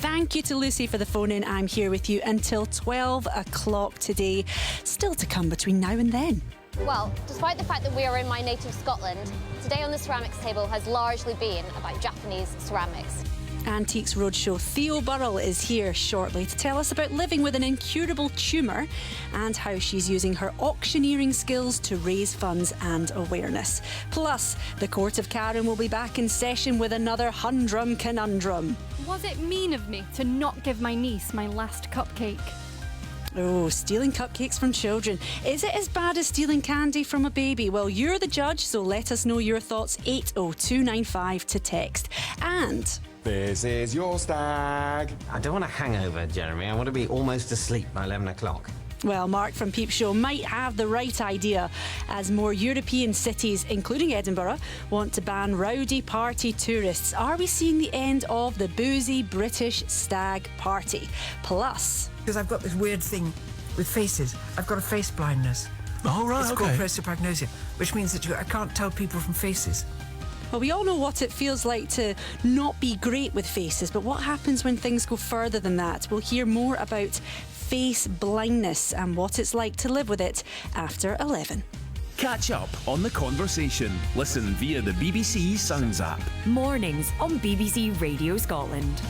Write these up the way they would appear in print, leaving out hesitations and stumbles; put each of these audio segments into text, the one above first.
thank you to Lucy for the phone-in. I'm here with you until 12 o'clock today. Still to come between now and then. Well, despite the fact that we are in my native Scotland, today on the ceramics table has largely been about Japanese ceramics. Antiques Roadshow Theo Burrell is here shortly to tell us about living with an incurable tumour and how she's using her auctioneering skills to raise funds and awareness. Plus, the Court of Karen will be back in session with another humdrum conundrum. Was it mean of me to not give my niece my last cupcake? Oh, stealing cupcakes from children. Is it as bad as stealing candy from a baby? Well, you're the judge, so let us know your thoughts. 80295 to text. And this is your stag. I don't want a hangover, Jeremy. I want to be almost asleep by 11 o'clock. well, Mark from Peep Show might have the right idea, as more European cities, including Edinburgh, want to ban rowdy party tourists. Are we seeing the end of the boozy British stag party? Plus, because I've got this weird thing with faces. I've got a face blindness. Oh, right, it's called prosopagnosia, which means that I can't tell people from faces. well, we all know what it feels like to not be great with faces, but what happens when things go further than that? We'll hear more about face blindness and what it's like to live with it after 11. Catch up on the conversation. Listen via the BBC Sounds app. Mornings on BBC Radio Scotland.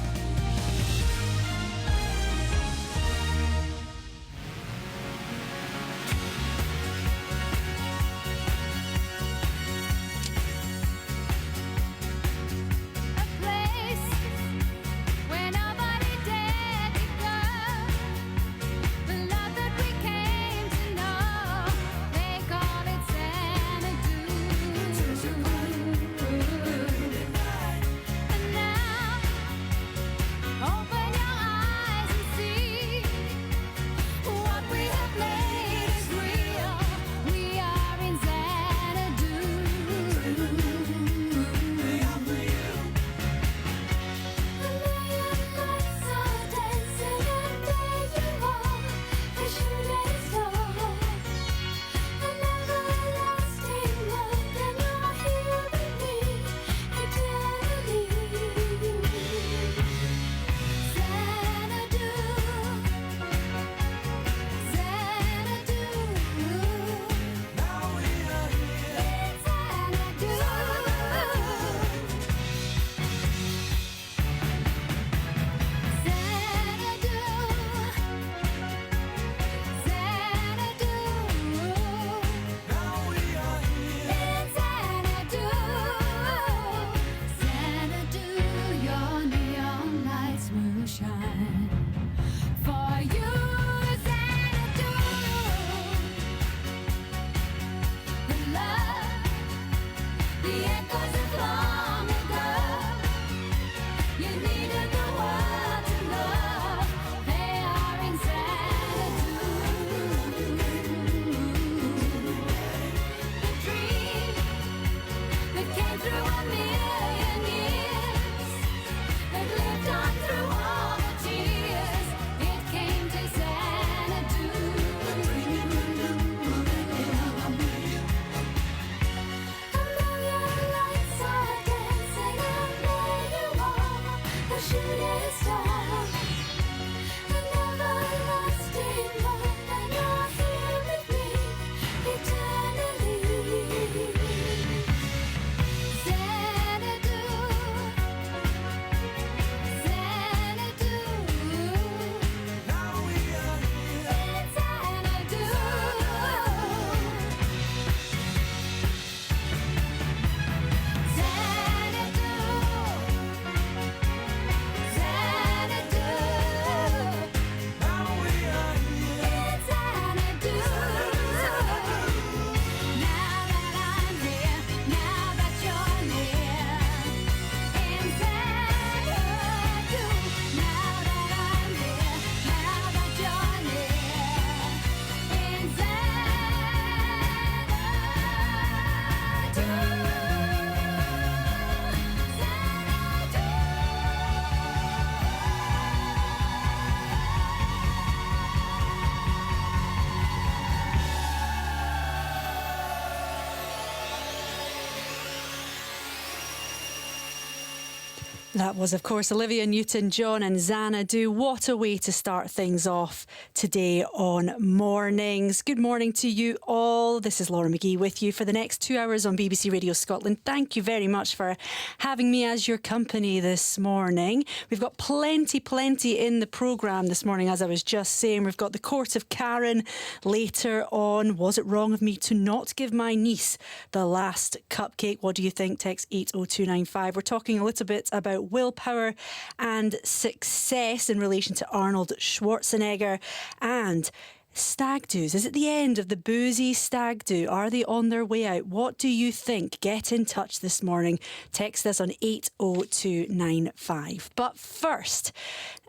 That was, of course, Olivia Newton-John and Xanadu. What a way to start things off today on Mornings. Good morning to you all. This is Laura McGee with you for the next 2 hours on BBC Radio Scotland. Thank you very much for having me as your company this morning. We've got plenty in the programme this morning, as I was just saying. We've got the Court of Karen later on. Was it wrong of me to not give my niece the last cupcake? What do you think? Text 80295. We're talking a little bit about willpower and success in relation to Arnold Schwarzenegger, and stag do's. Is it the end of the boozy stag do? Are they on their way out? What do you think? Get in touch this morning. Text us on 80295. But first,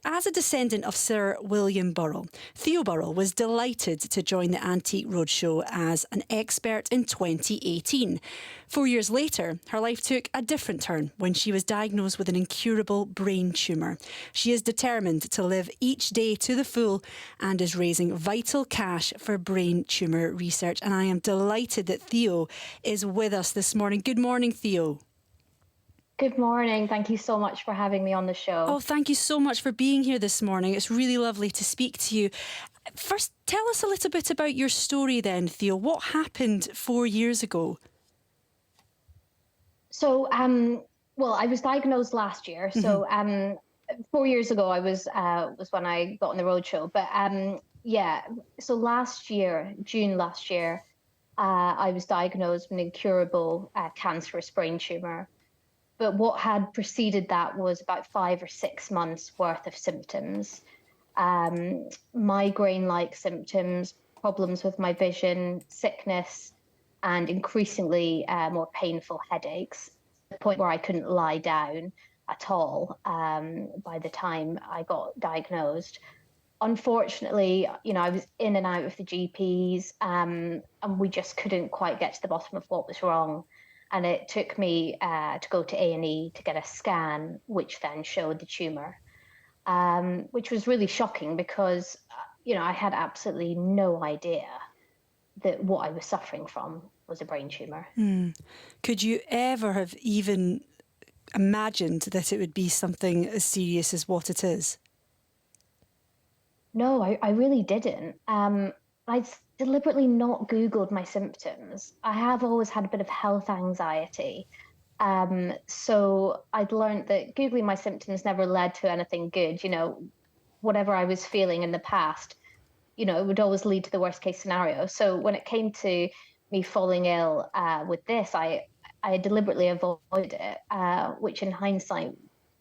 as a descendant of Sir William Burrell, Theo Burrell was delighted to join the Antique Roadshow as an expert in 2018. 4 years later, her life took a different turn when she was diagnosed with an incurable brain tumour. She is determined to live each day to the full and is raising vital cash for brain tumour research. And I am delighted that Theo is with us this morning. Good morning, Theo. Good morning. Thank you so much for having me on the show. Oh, thank you so much for being here this morning. It's really lovely to speak to you. First, tell us a little bit about your story then, Theo. What happened 4 years ago? So, well, I was diagnosed last year. So, 4 years ago, I was when I got on the roadshow. But yeah, so last year, June last year, I was diagnosed with an incurable cancerous brain tumour. But what had preceded that was about 5 or 6 months worth of symptoms, migraine-like symptoms, problems with my vision, sickness, and increasingly more painful headaches, to the point where I couldn't lie down at all by the time I got diagnosed. Unfortunately, I was in and out of the GPs, and we just couldn't quite get to the bottom of what was wrong. And it took me to go to A&E to get a scan, which then showed the tumour, which was really shocking because, I had absolutely no idea that what I was suffering from was a brain tumour. Could you ever have even imagined that it would be something as serious as what it is? No, I really didn't. I'd deliberately not Googled my symptoms. I have always had a bit of health anxiety. So I'd learned that Googling my symptoms never led to anything good. Whatever I was feeling in the past, it would always lead to the worst case scenario. So when it came to me falling ill with this, I deliberately avoided it, which in hindsight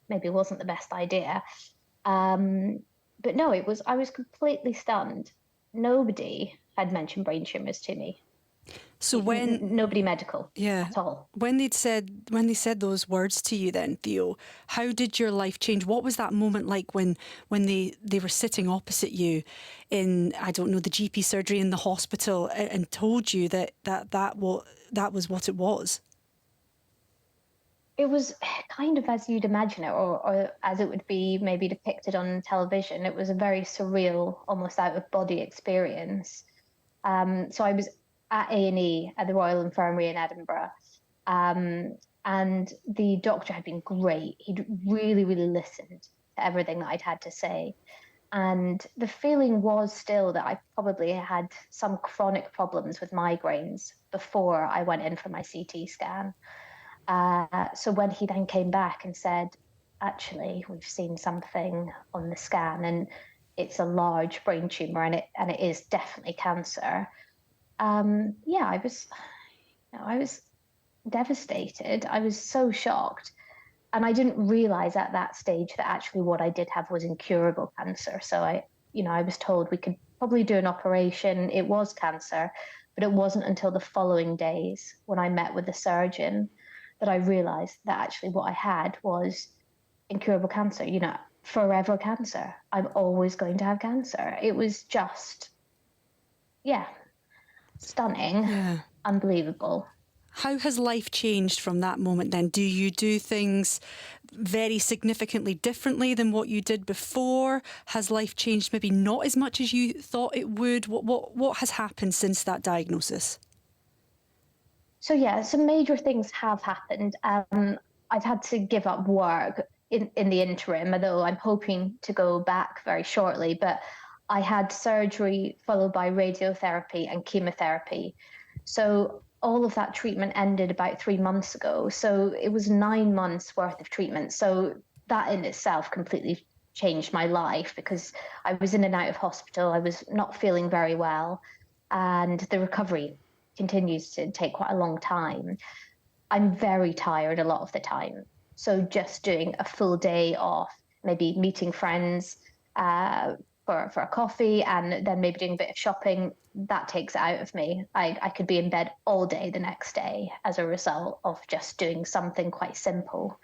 maybe wasn't the best idea. But no, I was completely stunned. Nobody had mentioned brain tumours to me. So nobody medical at all. When they said those words to you then, Theo, how did your life change? What was that moment like when they were sitting opposite you in, I don't know, the GP surgery in the hospital and told you that was what it was? It was kind of as you'd imagine it, or as it would be maybe depicted on television. It was a very surreal, almost out-of-body experience. So I was at A&E at the Royal Infirmary in Edinburgh, and the doctor had been great. He'd really, really listened to everything that I'd had to say. And the feeling was still that I probably had some chronic problems with migraines before I went in for my CT scan. So when he then came back and said, actually, we've seen something on the scan and it's a large brain tumour and it is definitely cancer. I was devastated. I was so shocked. And I didn't realise at that stage that actually what I did have was incurable cancer. So I was told we could probably do an operation. It was cancer, but it wasn't until the following days when I met with the surgeon that I realised that actually what I had was incurable cancer, forever cancer. I'm always going to have cancer. It was just, stunning, unbelievable. How has life changed from that moment then? Do you do things very significantly differently than what you did before? Has life changed maybe not as much as you thought it would? What has happened since that diagnosis? So some major things have happened. I've had to give up work. in the interim, although I'm hoping to go back very shortly. But I had surgery followed by radiotherapy and chemotherapy. So all of that treatment ended about 3 months ago. So it was 9 months worth of treatment. So that in itself completely changed my life, because I was in and out of hospital. I was not feeling very well, and the recovery continues to take quite a long time. I'm very tired a lot of the time. So just doing a full day off, maybe meeting friends for a coffee, and then maybe doing a bit of shopping, that takes it out of me. I could be in bed all day the next day as a result of just doing something quite simple.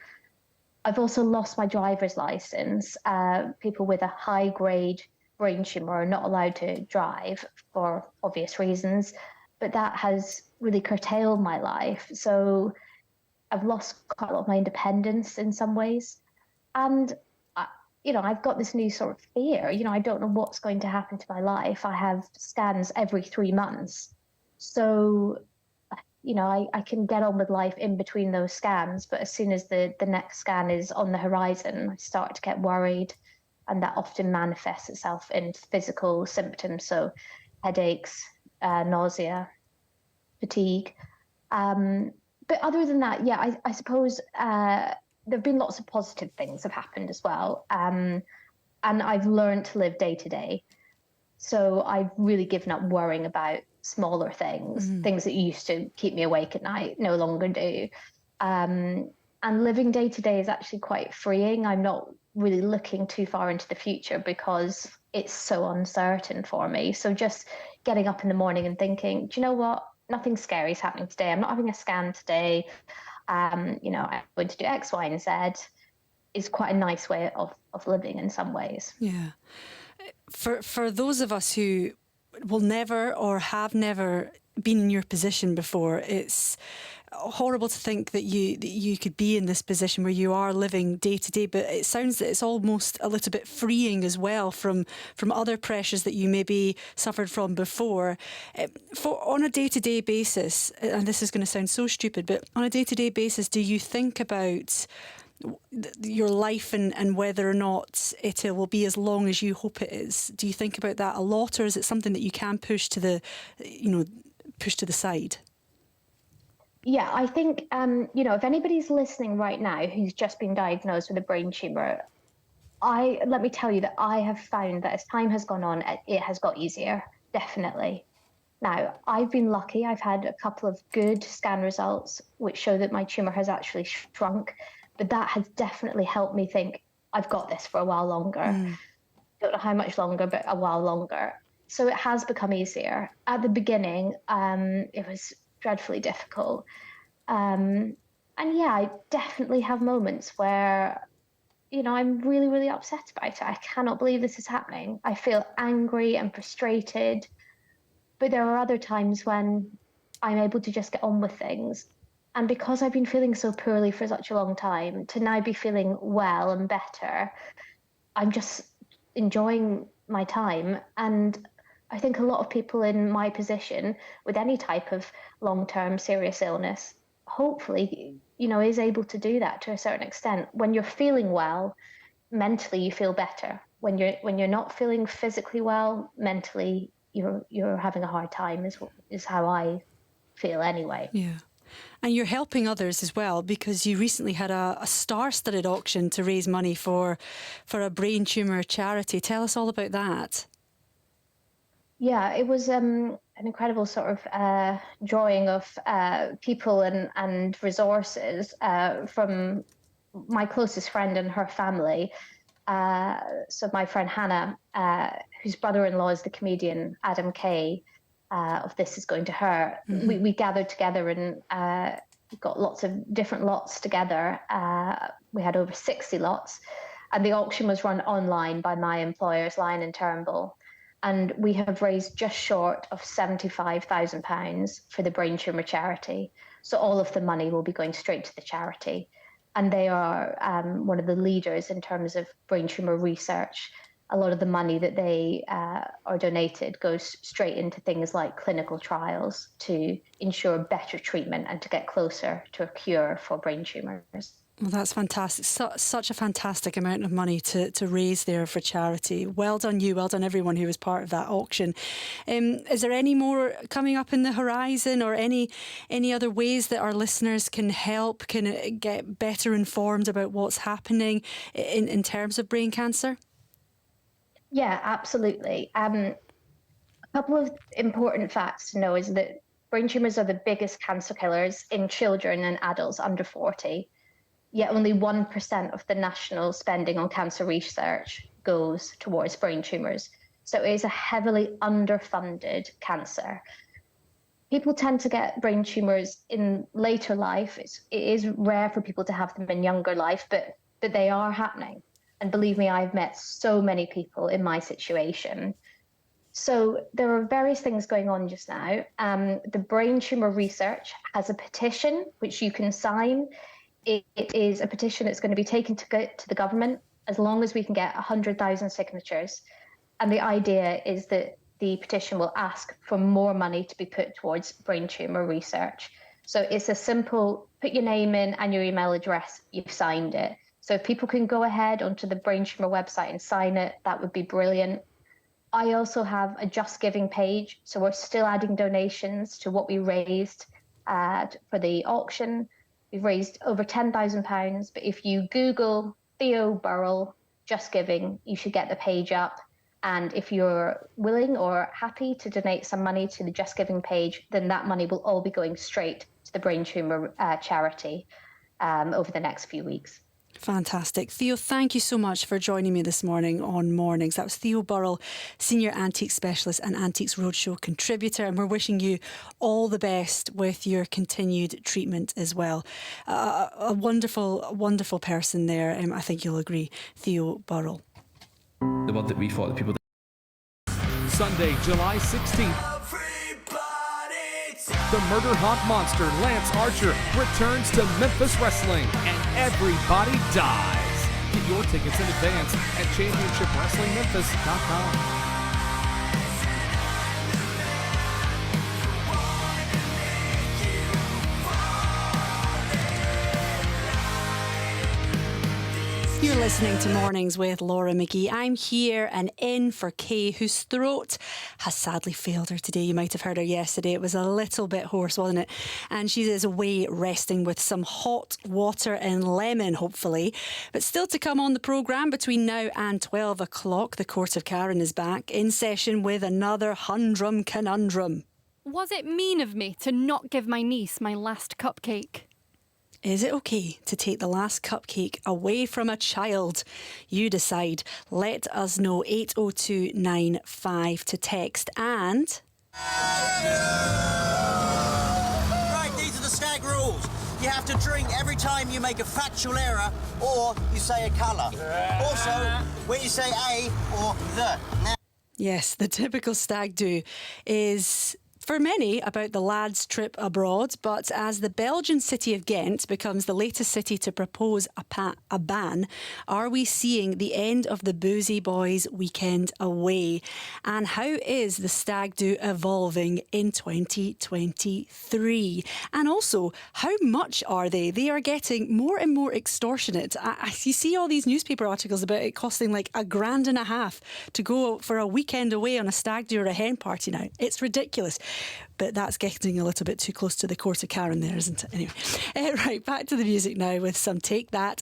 I've also lost my driver's license. People with a high-grade brain tumor are not allowed to drive for obvious reasons, but that has really curtailed my life. So I've lost quite a lot of my independence in some ways. And I've got this new sort of fear. I don't know what's going to happen to my life. I have scans every 3 months. So, I can get on with life in between those scans. But as soon as the next scan is on the horizon, I start to get worried. And that often manifests itself in physical symptoms. So headaches, nausea, fatigue. But other than that, yeah, I suppose there have been lots of positive things have happened as well. And I've learned to live day to day. So I've really given up worrying about smaller things, things that used to keep me awake at night, no longer do. And living day to day is actually quite freeing. I'm not really looking too far into the future because it's so uncertain for me. So just getting up in the morning and thinking, do you know what? Nothing scary is happening today. I'm not having a scan today. I'm going to do X, Y, and Z is quite a nice way of living in some ways. Yeah. For those of us who will never or have never been in your position before, it's horrible to think that you could be in this position where you are living day to day, but it sounds that it's almost a little bit freeing as well from other pressures that you maybe suffered from before. On a day-to-day basis, and this is going to sound so stupid, but on a day-to-day basis, do you think about your life and whether or not it will be as long as you hope it is? Do you think about that a lot, or is it something that you can push to the side? Yeah, I think, if anybody's listening right now who's just been diagnosed with a brain tumour, let me tell you that I have found that as time has gone on, it has got easier, definitely. Now, I've been lucky. I've had a couple of good scan results which show that my tumour has actually shrunk, but that has definitely helped me think, I've got this for a while longer. Don't know how much longer, but a while longer. So it has become easier. At the beginning, it was dreadfully difficult. And yeah, I definitely have moments where, I'm really, really upset about it. I cannot believe this is happening. I feel angry and frustrated. But there are other times when I'm able to just get on with things. And because I've been feeling so poorly for such a long time, to now be feeling well and better, I'm just enjoying my time. And I think a lot of people in my position with any type of long-term serious illness, hopefully, is able to do that to a certain extent. When you're feeling well, mentally you feel better. When you're not feeling physically well, mentally you're having a hard time is how I feel anyway. Yeah. And you're helping others as well, because you recently had a star-studded auction to raise money for a brain tumour charity. Tell us all about that. Yeah, it was an incredible sort of drawing of people and resources from my closest friend and her family. So my friend Hannah, whose brother-in-law is the comedian Adam Kay, of This Is Going to Hurt. We gathered together and got lots of different lots together. We had over 60 lots, and the auction was run online by my employers, Lyon & Turnbull. And we have raised just short of £75,000 for the brain tumour charity. So all of the money will be going straight to the charity. And they are one of the leaders in terms of brain tumour research. A lot of the money that they are donated goes straight into things like clinical trials to ensure better treatment and to get closer to a cure for brain tumours. Well, that's fantastic. Such a fantastic amount of money to raise there for charity. Well done you, well done everyone who was part of that auction. Is there any more coming up in the horizon, or any other ways that our listeners can help, can get better informed about what's happening in terms of brain cancer? Yeah, absolutely. A couple of important facts to know is that brain tumours are the biggest cancer killers in children and adults under 40. Yet only 1% of the national spending on cancer research goes towards brain tumours. So it is a heavily underfunded cancer. People tend to get brain tumours in later life. It is rare for people to have them in younger life, but they are happening. And believe me, I've met so many people in my situation. So there are various things going on just now. The Brain Tumour Research has a petition which you can sign. It is a petition that's going to be taken to the government as long as we can get 100,000 signatures. And the idea is that the petition will ask for more money to be put towards brain tumour research. So it's a simple, put your name in and your email address, you've signed it. So if people can go ahead onto the Brain Tumour website and sign it, that would be brilliant. I also have a Just Giving page. So we're still adding donations to what we raised for the auction. We've raised over £10,000, but if you Google Theo Burrell Just Giving, you should get the page up. And if you're willing or happy to donate some money to the Just Giving page, then that money will all be going straight to the Brain Tumour charity over the next few weeks. Fantastic. Theo, thank you so much for joining me this morning on Mornings. That was Theo Burrell, Senior Antiques Specialist and Antiques Roadshow contributor, and we're wishing you all the best with your continued treatment as well. A wonderful, wonderful person there, I think you'll agree, Theo Burrell. The one that we fought, the people that... Sunday, July 16th. The murder hawk monster, Lance Archer, returns to Memphis Wrestling, and everybody dies. Get your tickets in advance at championshipwrestlingmemphis.com. You're listening to Mornings with Laura McGee. I'm here and in for Kay, whose throat has sadly failed her today. You might have heard her yesterday. It was a little bit hoarse, wasn't it? And she is away resting with some hot water and lemon, hopefully. But still to come on the programme between now and 12 o'clock, the Court of Karen is back in session with another humdrum conundrum. Was it mean of me to not give my niece my last cupcake? Is it okay to take the last cupcake away from a child? You decide. Let us know. 80295 to text. And... Right, these are the stag rules. You have to drink every time you make a factual error or you say a colour. Also, when you say a or the. Now... Yes, the typical stag do is... for many, about the lads' trip abroad, but as the Belgian city of Ghent becomes the latest city to propose a ban, are we seeing the end of the boozy boys' weekend away? And how is the stag do evolving in 2023? And also, how much are they? They are getting more and more extortionate. You see all these newspaper articles about it costing like $1,500 to go for a weekend away on a stag do or a hen party now. It's ridiculous. But that's getting a little bit too close to the Court of Karen there, isn't it? Anyway, right, back to the music now with some Take That.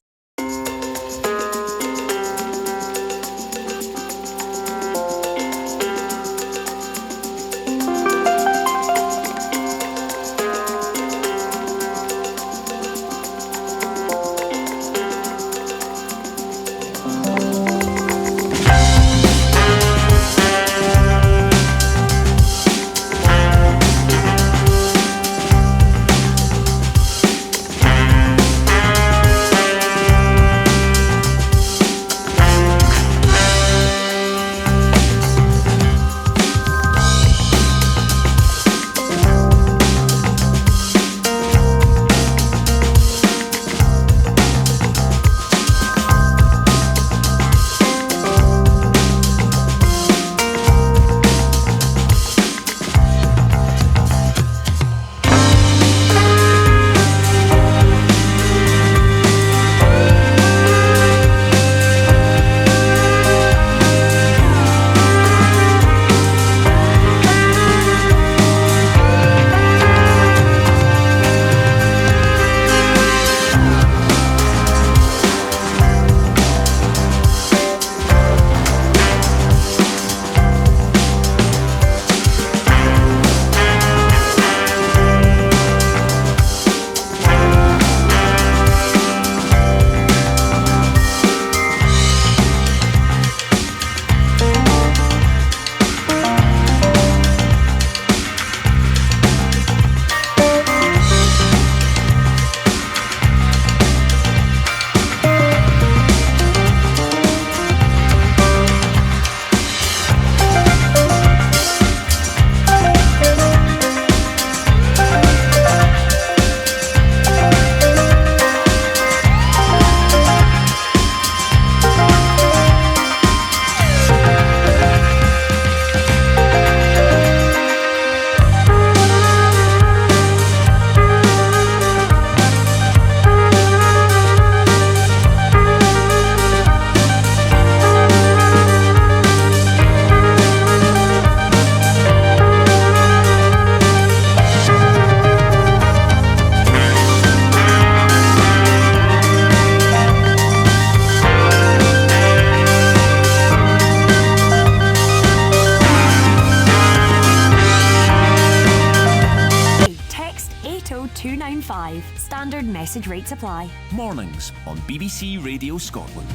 Message rates apply. Mornings on BBC Radio Scotland.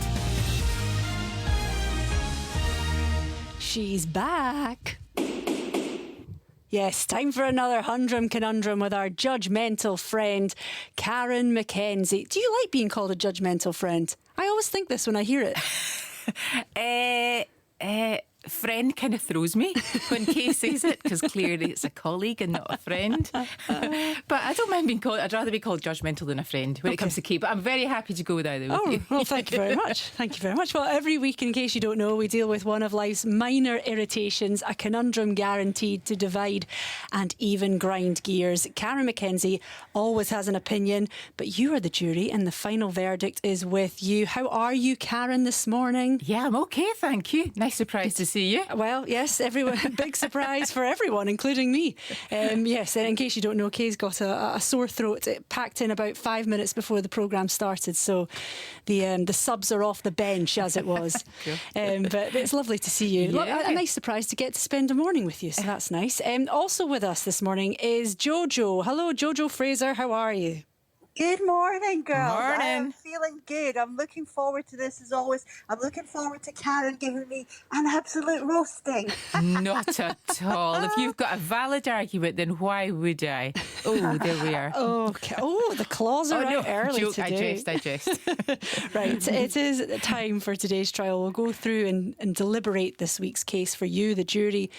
She's back. Yes, time for another Humdrum Conundrum with our judgmental friend, Karen McKenzie. Do you like being called a judgmental friend? I always think this when I hear it. Friend kind of throws me when Kay says it, because clearly it's a colleague and not a friend. But I don't mind being called, I'd rather be called judgmental than a friend when it comes to Kay. But I'm very happy to go with either with you. Well, thank you very much. Thank you very much. Well, every week, in case you don't know, we deal with one of life's minor irritations, a conundrum guaranteed to divide and even grind gears. Karen McKenzie always has an opinion, but you are the jury and the final verdict is with you. How are you, Karen, this morning? Yeah, I'm okay, thank you. Nice surprise to see you. Well, yes, everyone. Big surprise for everyone, including me. Yes, and in case you don't know, Kay's got a sore throat. It packed in about 5 minutes before the programme started, so the subs are off the bench, as it was. Cool. But it's lovely to see you. Yeah. A nice surprise to get to spend a morning with you, so that's nice. Also with us this morning is Jojo. Hello, Jojo Fraser. How are you? Good morning, girls. Morning. I am feeling good. I'm looking forward to this as always. I'm looking forward to Karen giving me an absolute roasting. Not at all. If you've got a valid argument, then why would I? Oh, there we are. Okay. Oh, the claws are out early joke, today. I jest. Right, it is time for today's trial. We'll go through and deliberate this week's case for you, the jury.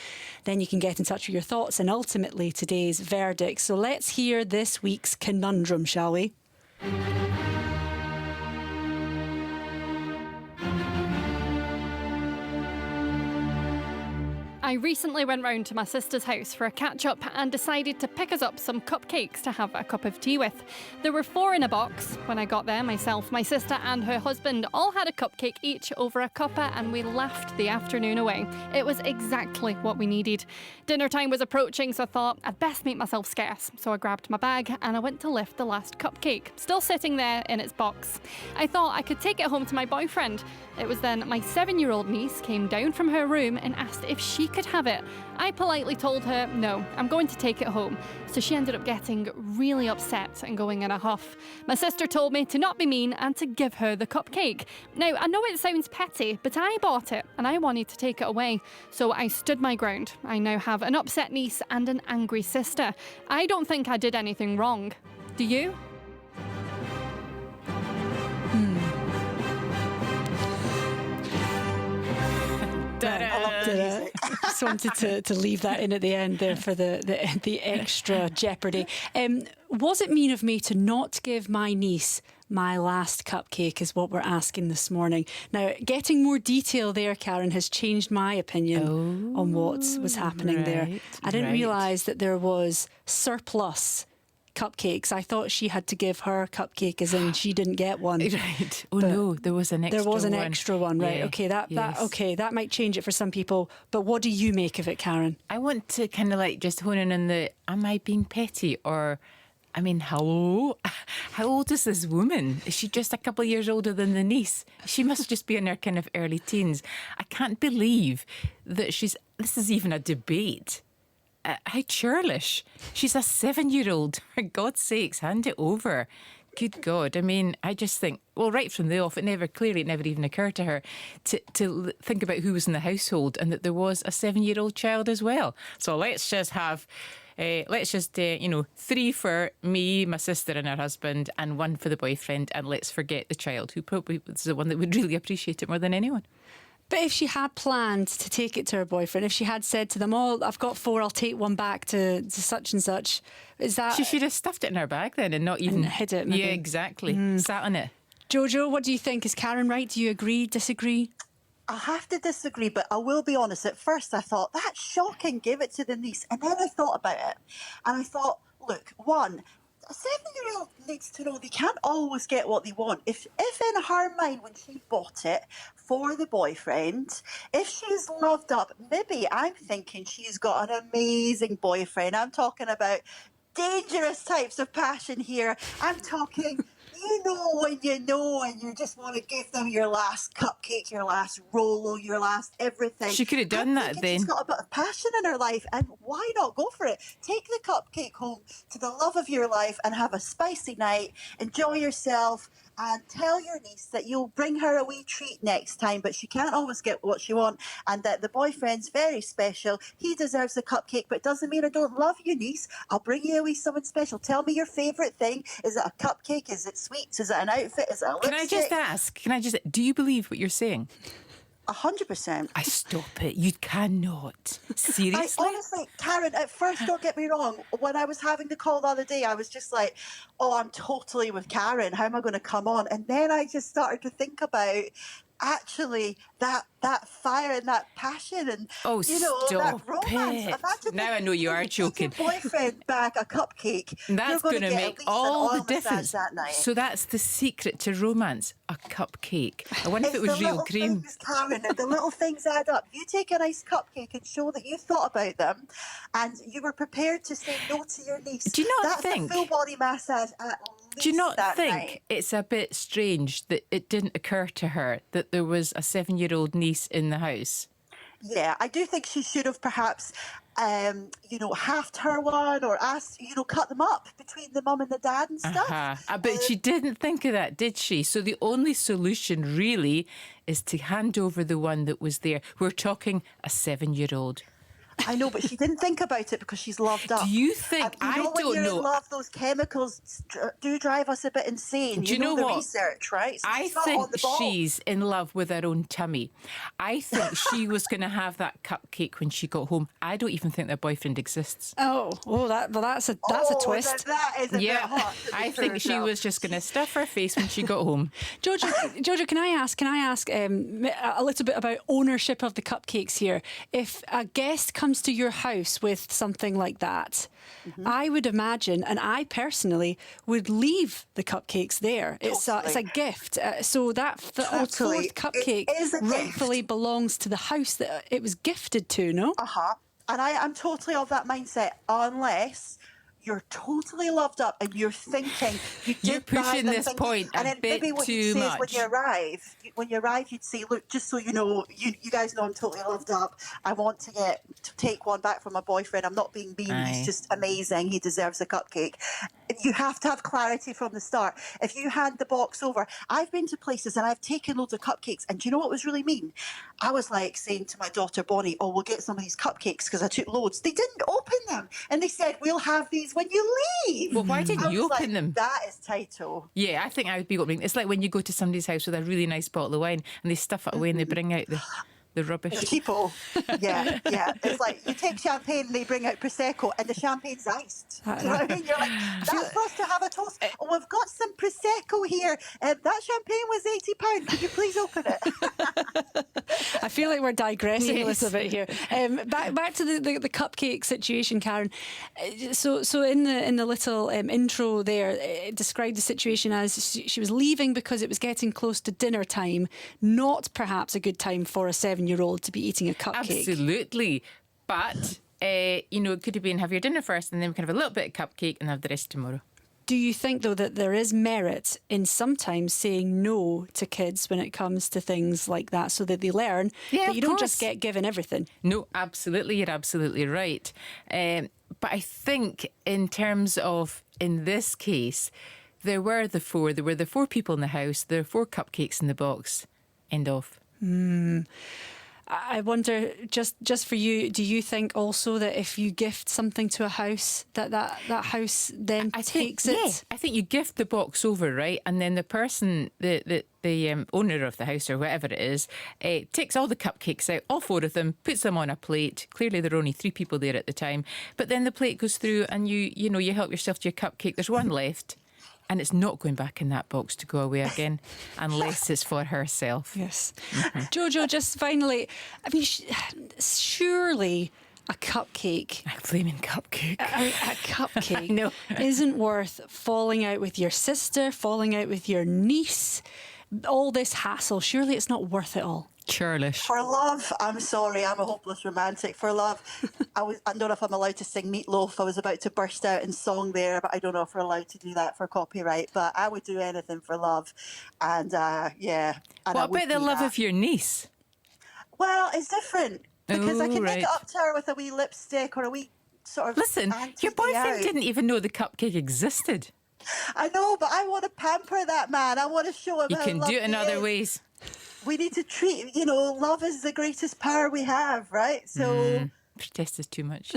Then you can get in touch with your thoughts and ultimately today's verdict. So let's hear this week's conundrum, shall we? I recently went round to my sister's house for a catch-up and decided to pick us up some cupcakes to have a cup of tea with. There were 4 in a box. When I got there, myself, my sister and her husband all had a cupcake each over a cuppa, and we laughed the afternoon away. It was exactly what we needed. Dinner time was approaching, so I thought I'd best make myself scarce. So I grabbed my bag and I went to lift the last cupcake, still sitting there in its box. I thought I could take it home to my boyfriend. It was then my 7-year-old niece came down from her room and asked if she could have it. I politely told her, no, I'm going to take it home. So she ended up getting really upset and going in a huff. My sister told me to not be mean and to give her the cupcake. Now, I know it sounds petty, but I bought it and I wanted to take it away. So I stood my ground. I now have an upset niece and an angry sister. I don't think I did anything wrong. Do you? Just wanted to leave that in at the end there for the extra jeopardy. Was it mean of me to not give my niece my last cupcake is what we're asking this morning. Now, getting more detail there, Karen, has changed my opinion on what was happening there. I didn't realise that there was surplus cupcakes. I thought she had to give her cupcake, as in she didn't get one. Right. Oh, no, there was an extra one. There was an extra one, right? Yeah. Okay, that might change it for some people. But what do you make of it, Karen? I want to kind of like just hone in on the, am I being petty? Or, I mean, hello? How old is this woman? Is she just a couple of years older than the niece? She must just be in her kind of early teens. I can't believe that this is even a debate. How churlish. She's a 7-year-old. For God's sakes, hand it over. Good God. I mean, I just think, well, right from the off, it never even occurred to her to think about who was in the household and that there was a 7-year-old child as well. So let's just have, 3 for me, my sister and her husband, and 1 for the boyfriend, and let's forget the child, who probably was the one that would really appreciate it more than anyone. But if she had planned to take it to her boyfriend, if she had said to them, oh, I've got 4, I'll take 1 back to such and such, is that... She should have stuffed it in her bag then and not even... And hid it, maybe. Yeah, exactly. Sat on it. Jojo, what do you think? Is Karen right? Do you agree, disagree? I have to disagree, but I will be honest. At first I thought, that's shocking, give it to the niece. And then I thought about it. And I thought, look, 1... a 7-year-old needs to know they can't always get what they want. If in her mind, when she bought it for the boyfriend, if she's loved up, maybe I'm thinking she's got an amazing boyfriend. I'm talking about dangerous types of passion here. I'm talking, you know and you just want to give them your last cupcake, your last Rolo, your last everything. She could have done that then. She's got a bit of passion in her life, and why not go for it? Take the cupcake home to the love of your life and have a spicy night. Enjoy yourself. And tell your niece that you'll bring her a wee treat next time, but she can't always get what she wants, and that the boyfriend's very special. He deserves a cupcake, but it doesn't mean I don't love you, niece. I'll bring you a wee something special. Tell me your favourite thing. Is it a cupcake? Is it sweets? Is it an outfit? Is it a lipstick? Can I just, do you believe what you're saying? 100%. I stop it. You cannot. Seriously? Honestly, Karen, at first, don't get me wrong, when I was having the call the other day, I was just like, oh, I'm totally with Karen. How am I going to come on? And then I just started to think about actually that fire and that passion and that romance. Imagine now I know you are joking. Your boyfriend back a cupcake. That's going to make all the difference. That night. So that's the secret to romance: a cupcake. I wonder if it was real cream. Things, Karen, the little things add up. You take a nice cupcake and show that you thought about them, and you were prepared to say no to your niece. Do you not That's think? a full body massage at Do you not that think night. it's a bit strange that it didn't occur to her that there was a 7-year-old niece in the house? Yeah, I do think she should have perhaps, halved her one or asked, cut them up between the mum and the dad and stuff. But she didn't think of that, did she? So the only solution really is to hand over the one that was there. We're talking a 7-year-old. I know, but she didn't think about it because she's loved up. Do you think? I don't know. When you're in love, those chemicals do drive us a bit insane. Do you know the what? research, right? So I think she's in love with her own tummy. I think she was going to have that cupcake when she got home. I don't even think their boyfriend exists. That's a twist. That is a bit hot. I think she was just going to stuff her face when she got home. Jojo, can I ask a little bit about ownership of the cupcakes here? If a guest comes to your house with something like that, I would imagine, and I personally would leave the cupcakes there. It's a gift. So that fourth cupcake rightfully belongs to the house that it was gifted to, no? And I am totally of that mindset, unless you're totally loved up and you're thinking you're pushing this point and then a bit maybe what too you'd say much. Is when you arrive, you'd say, look, just so you know, you guys know I'm totally loved up. I want to take one back from my boyfriend. I'm not being mean. He's just amazing. He deserves a cupcake. You have to have clarity from the start. If you hand the box over, I've been to places and I've taken loads of cupcakes, and do you know what was really mean? I was like saying to my daughter Bonnie, oh, we'll get some of these cupcakes because I took loads. They didn't open them, and they said, we'll have these when you leave. Well, why didn't you open them? That is title. Yeah, I think I would be opening. It's like when you go to somebody's house with a really nice bottle of wine and they stuff it away and they bring out the rubbish. The cheapo. Yeah. It's like you take champagne and they bring out Prosecco and the champagne's iced. Do you know what I mean? You're like, that's supposed to have a toast. Oh, we've got some Prosecco here. That champagne was £80. Could you please open it? I feel like we're digressing Yes. a little bit here. Back to the cupcake situation, Karen. So in the little intro there, it described the situation as she was leaving because it was getting close to dinner time, not perhaps a good time for a 7-year-old to be eating a cupcake. Absolutely. But, it could have been have your dinner first and then we can have a little bit of cupcake and have the rest tomorrow. Do you think, though, that there is merit in sometimes saying no to kids when it comes to things like that so that they learn that you don't just get given everything? No, absolutely. You're absolutely right. But I think in terms of, in this case, there were the four people in the house, there were 4 cupcakes in the box. End of. I wonder, just for you, do you think also that if you gift something to a house, that house then takes it? Yeah, I think you gift the box over, right? And then the person, the owner of the house or whatever it is, takes all the cupcakes out, all 4 of them, puts them on a plate. Clearly there were only 3 people there at the time. But then the plate goes through and you help yourself to your cupcake. There's one left. And it's not going back in that box to go away again unless it's for herself. Yes. Jojo, just finally, I mean, surely a cupcake. A flaming cupcake. A cupcake isn't worth falling out with your sister, falling out with your niece, all this hassle. Surely it's not worth it all. Churlish. For love, I'm sorry, I'm a hopeless romantic. For love, I don't know if I'm allowed to sing Meatloaf. I was about to burst out in song there, but I don't know if we're allowed to do that for copyright. But I would do anything for love. And yeah. And What about the love of your niece? Well, it's different. Because I can right. make it up to her with a wee lipstick or a wee sort of... Listen, your boyfriend didn't even know the cupcake existed. I know, but I want to pamper that man. I want to show him You how can do it in lovely other is. ways. We need to treat, love is the greatest power we have, right? So... Protest is too much.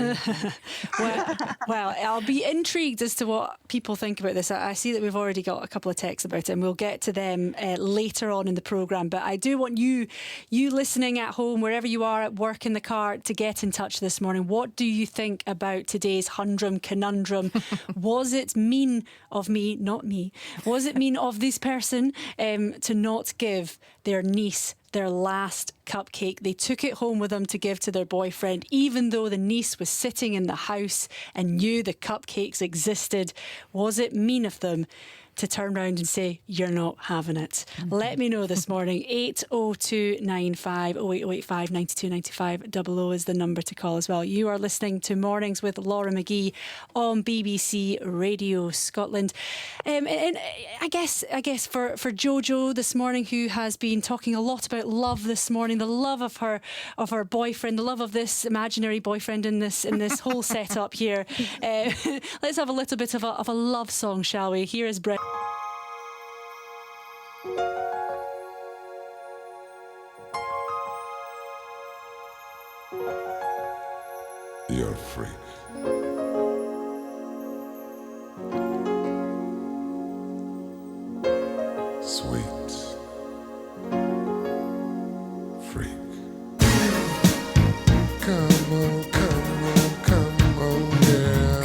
Well, I'll be intrigued as to what people think about this. I see that we've already got a couple of texts about it, and we'll get to them later on in the programme. But I do want you listening at home, wherever you are, at work, in the car, to get in touch this morning. What do you think about today's Humdrum Conundrum? Was it mean of me, not me, was it mean of this person to not give their niece their last cupcake? They took it home with them to give to their boyfriend, even though the niece was sitting in the house and knew the cupcakes existed. Was it mean of them to turn round and say, you're not having it? Let me know this morning. 80295 0885 92 95 00 is the number to call as well. You are listening to Mornings with Laura McGee on BBC Radio Scotland. And I guess for Jojo this morning, who has been talking a lot about love this morning, the love of her boyfriend, the love of this imaginary boyfriend in this whole setup here. Let's have a little bit of a love song, shall we? Here is Brett. You're a freak. Sweet. Freak. Come on, come on, come on, yeah.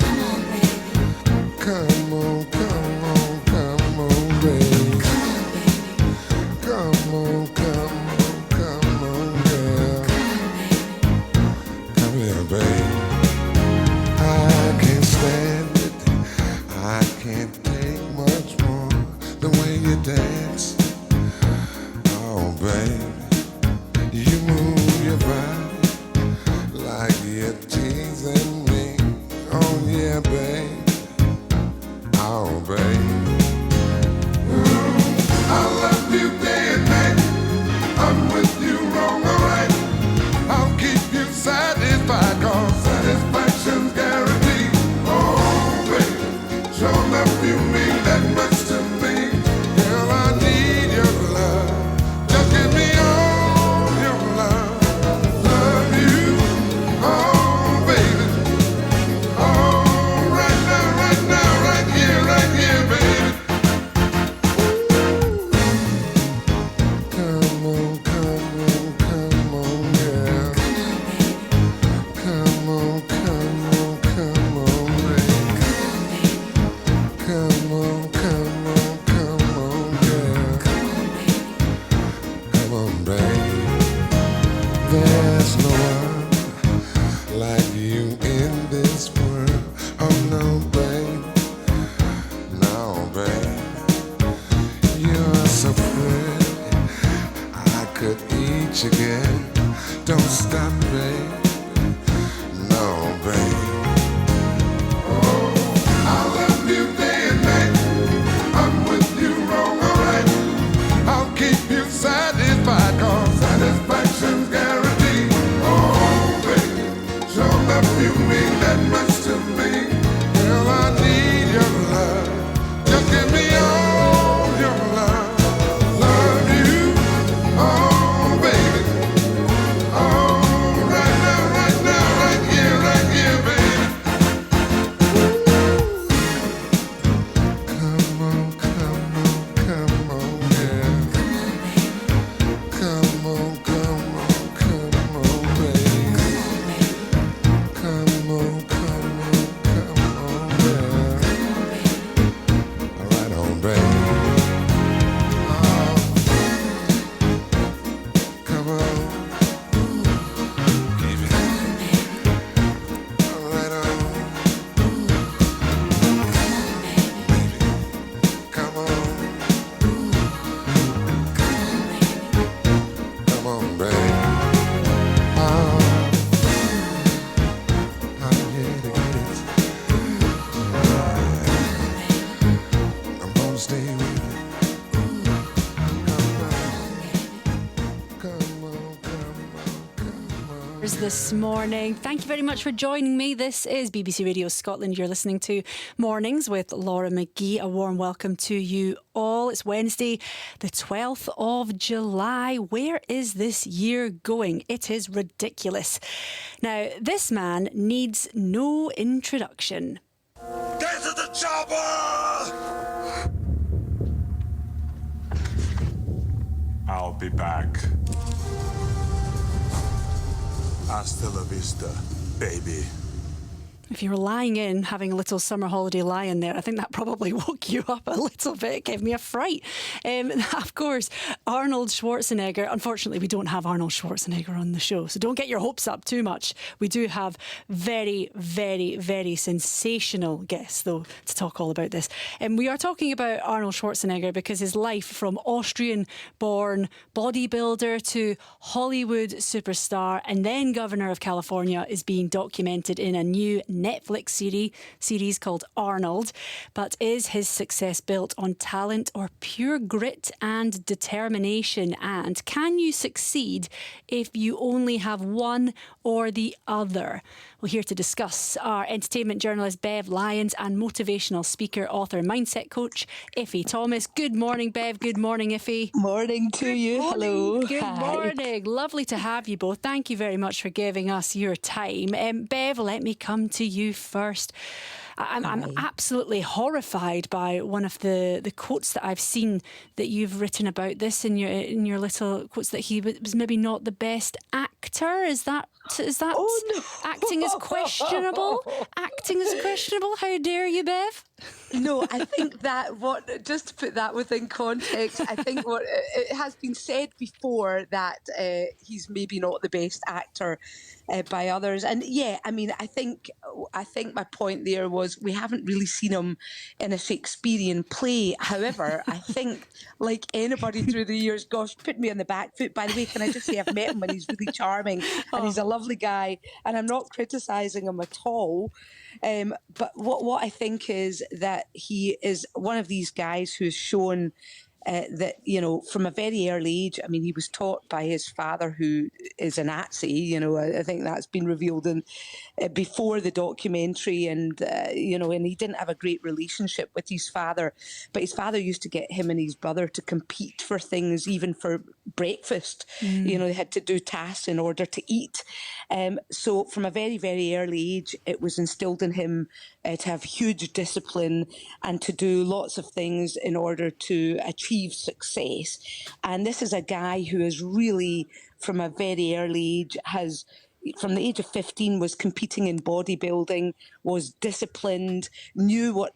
Come on, baby. Come on, come on, come on, baby. Come on, come on, come on, yeah. Come here, baby. I can't stand it. I can't take much more. The way you dance, oh baby, you move your body like you're teasing me. Oh yeah, baby, oh baby. I love you day and night. I'm with you wrong, alright. I'll keep you satisfied, 'cause satisfaction's guaranteed. Oh baby, sure enough you mean that much to me. Girl, I need your love. Just give me all your love. Love you, oh baby. Oh, right now, right here, baby. Come on, come on, come on, yeah. Come on, come on, come on, baby. Come on, come on, come on, yeah. Come on, baby. There's no one like you in this world. Oh no, baby. No, baby. You're so pretty. I could eat you again. Don't stop, baby. No, baby. Oh, I love you day and night. I'm with you wrong, alright. I'll keep you satisfied, 'cause satisfaction's guaranteed. Oh, baby, sure enough you mean that much to me. Girl, I need your love. Just give me all your love. Love you, oh baby. Oh, right now, right here, baby. Come on, come on, come on, yeah. Come on, come on, come on, baby. Come on, come This morning. Thank you very much for joining me. This is BBC Radio Scotland. You're listening to Mornings with Laura McGee. A warm welcome to you all. It's Wednesday, the 12th of July. Where is this year going? It is ridiculous. Now, this man needs no introduction. Get to the chopper! I'll be back. Hasta la vista, baby. If you were lying in, having a little summer holiday lie-in there, I think that probably woke you up a little bit. It gave me a fright. Of course, Arnold Schwarzenegger. Unfortunately, we don't have Arnold Schwarzenegger on the show, so don't get your hopes up too much. We do have very, very, very sensational guests, though, to talk all about this. We are talking about Arnold Schwarzenegger because his life from Austrian-born bodybuilder to Hollywood superstar and then Governor of California is being documented in a new Netflix series called Arnold. But is his success built on talent or pure grit and determination? And can you succeed if you only have one or the other? Well, here to discuss are entertainment journalist Bev Lyons and motivational speaker, author, mindset coach Iffy Thomas. Good morning, Bev. Good morning, Iffy. Morning to you. Hello. Good morning. Lovely to have you both. Thank you very much for giving us your time. Bev, let me come to you first. I'm absolutely horrified by one of the quotes that I've seen that you've written about this in your little quotes, that he was maybe not the best actor. Is that oh, no. Acting is questionable? Acting is questionable? How dare you, Bev? No, I think that just to put that within context, I think it has been said before that he's maybe not the best actor by others. And yeah, I mean, I think my point there was we haven't really seen him in a Shakespearean play. However, I think like anybody through the years, gosh, put me on the back foot. By the way, can I just say I've met him and he's really charming and he's a lovely guy and I'm not criticising him at all. But what I think is that he is one of these guys who has shown that, you know, from a very early age, I mean, he was taught by his father, who is a Nazi, you know, I think that's been revealed before the documentary, and, you know, and he didn't have a great relationship with his father, but his father used to get him and his brother to compete for things, even for breakfast. You know, they had to do tasks in order to eat. So from a very, very early age, it was instilled in him to have huge discipline and to do lots of things in order to achieve success. And this is a guy who is really, from a very early age, from the age of 15, was competing in bodybuilding, was disciplined, knew what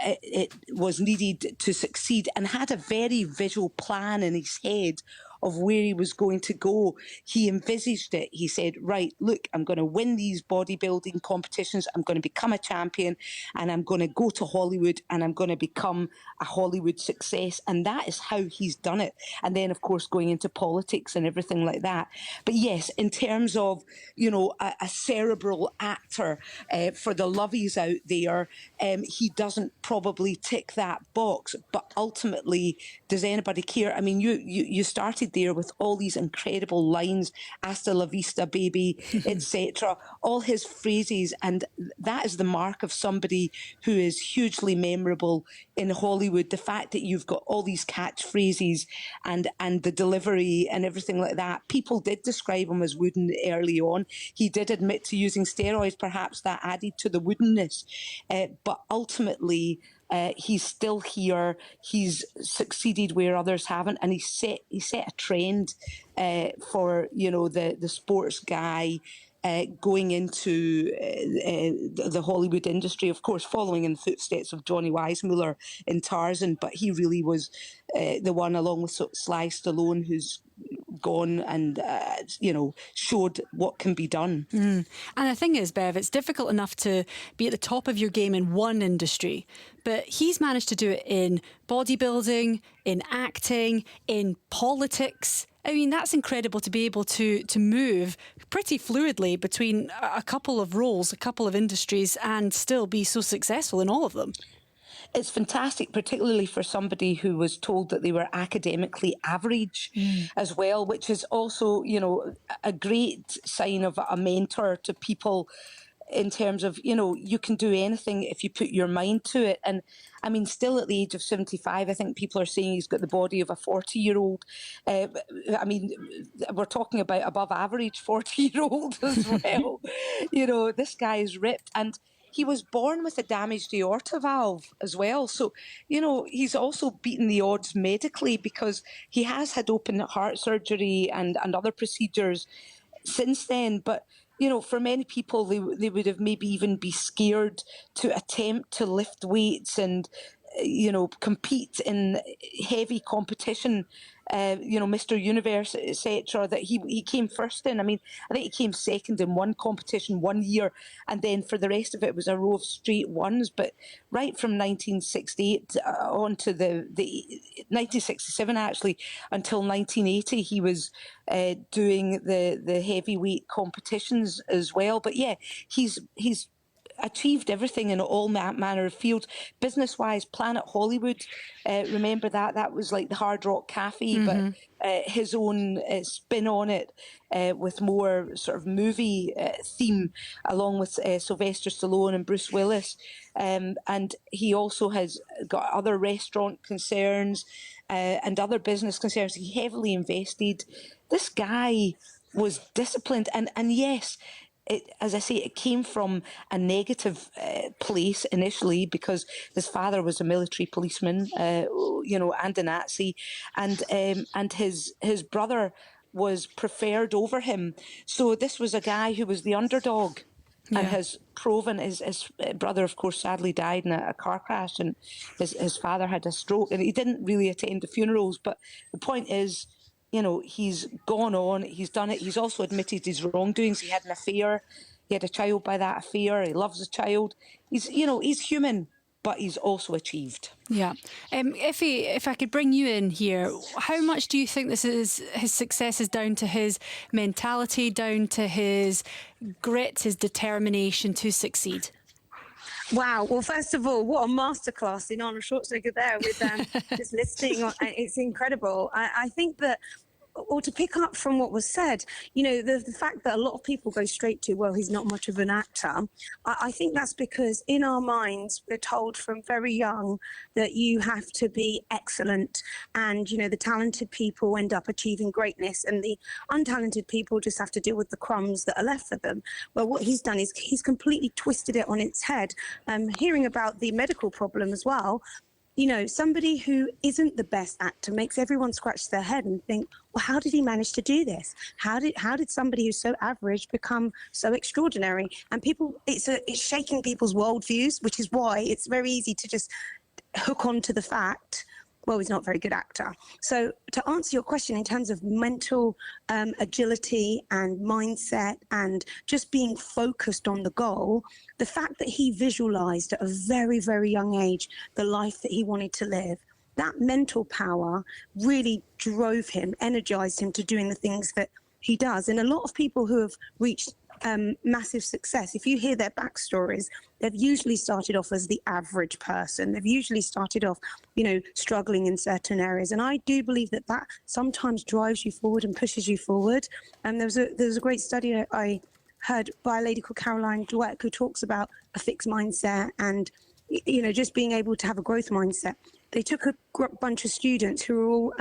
it was needed to succeed, and had a very visual plan in his head of where he was going to go. He envisaged it. He said, right, look, I'm going to win these bodybuilding competitions. I'm going to become a champion and I'm going to go to Hollywood and I'm going to become a Hollywood success. And that is how he's done it. And then, of course, going into politics and everything like that. But yes, in terms of, you know, a cerebral actor for the lovies out there, he doesn't probably tick that box. But ultimately, does anybody care? I mean, you started there with all these incredible lines, hasta la vista, baby, etc., all his phrases, and that is the mark of somebody who is hugely memorable in Hollywood. The fact that you've got all these catchphrases and the delivery and everything like that. People did describe him as wooden early on. He did admit to using steroids. Perhaps that added to the woodenness, but ultimately he's still here. He's succeeded where others haven't, and he set a trend for, you know, the sports guy going into the Hollywood industry, of course, following in the footsteps of Johnny Weissmuller in Tarzan. But he really was the one, along with Sly Stallone, who's gone and, you know, showed what can be done. And the thing is, Bev, it's difficult enough to be at the top of your game in one industry, but he's managed to do it in bodybuilding, in acting, in politics. I mean, that's incredible to be able to move pretty fluidly between a couple of roles, a couple of industries, and still be so successful in all of them. it's fantastic, particularly for somebody who was told that they were academically average as well, which is also, you know, a great sign of a mentor to people in terms of, you know, you can do anything if you put your mind to it. And I mean, still at the age of 75, I think people are saying he's got the body of a 40-year-old. I mean, we're talking about above average 40-year-old as well. You know, this guy is ripped. And he was born with a damaged aorta valve as well. So, you know, he's also beaten the odds medically because he has had open heart surgery and other procedures since then. But, you know, for many people, they would have maybe even be scared to attempt to lift weights and, you know, compete in heavy competition. You know, Mr. Universe, etc., that he came first in. I mean, I think he came second in one competition one year, and then for the rest of it was a row of straight ones. But right from 1968 on to the 1967 actually until 1980, he was doing the heavyweight competitions as well. But yeah, he's achieved everything in all manner of fields. Business-wise, Planet Hollywood, remember that was like the Hard Rock Cafe, but his own spin on it with more sort of movie theme, along with Sylvester Stallone and Bruce Willis. And he also has got other restaurant concerns and other business concerns. He heavily invested. This guy was disciplined, and yes, as I say, it came from a negative place initially because his father was a military policeman, you know, and a Nazi, and his brother was preferred over him. So this was a guy who was the underdog. And has proven his brother, of course, sadly died in a car crash, and his father had a stroke, and he didn't really attend the funerals. But the point is, you know, he's gone on, he's done it. He's also admitted his wrongdoings. He had an affair. He had a child by that affair. He loves the child. He's, you know, he's human, but he's also achieved. Yeah. If I could bring you in here, how much do you think his success is down to his mentality, down to his grit, his determination to succeed? Wow. Well, first of all, what a masterclass in Arnold Schwarzenegger there with just listening. It's incredible. I think that, or to pick up from what was said, you know, the fact that a lot of people go straight to, well, he's not much of an actor. I think that's because in our minds, we're told from very young that you have to be excellent, and, you know, the talented people end up achieving greatness and the untalented people just have to deal with the crumbs that are left for them. Well, what he's done is he's completely twisted it on its head. Hearing about the medical problem as well, you know, somebody who isn't the best actor makes everyone scratch their head and think, well, how did he manage to do this? How did somebody who's so average become so extraordinary? And people, it's shaking people's worldviews, which is why it's very easy to just hook on to the fact, well, he's not a very good actor. So to answer your question in terms of mental agility and mindset and just being focused on the goal, the fact that he visualized at a very, very young age the life that he wanted to live, that mental power really drove him, energized him to doing the things that he does. And a lot of people who have reached massive success, if you hear their backstories, they've usually started off as the average person. They've usually started off, you know, struggling in certain areas. And I do believe that sometimes drives you forward and pushes you forward. And there's a great study I heard by a lady called Caroline Dweck, who talks about a fixed mindset and, you know, just being able to have a growth mindset. They took a bunch of students who were all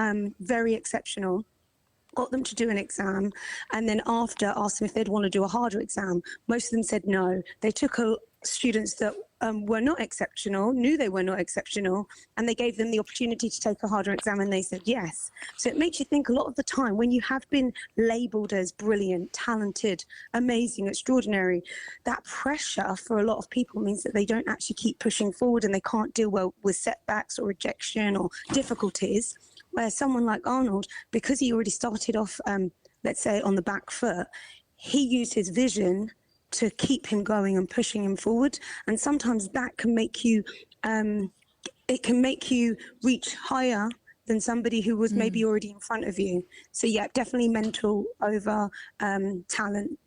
very exceptional, got them to do an exam, and then after asked them if they'd want to do a harder exam. Most of them said no. They took students that were not exceptional, knew they were not exceptional, and they gave them the opportunity to take a harder exam, and they said yes. So it makes you think a lot of the time when you have been labelled as brilliant, talented, amazing, extraordinary, that pressure for a lot of people means that they don't actually keep pushing forward and they can't deal well with setbacks or rejection or difficulties. Where someone like Arnold, because he already started off, let's say, on the back foot, he used his vision to keep him going and pushing him forward. And sometimes that can make you, it can make you reach higher than somebody who was maybe already in front of you. So yeah, definitely mental over talent.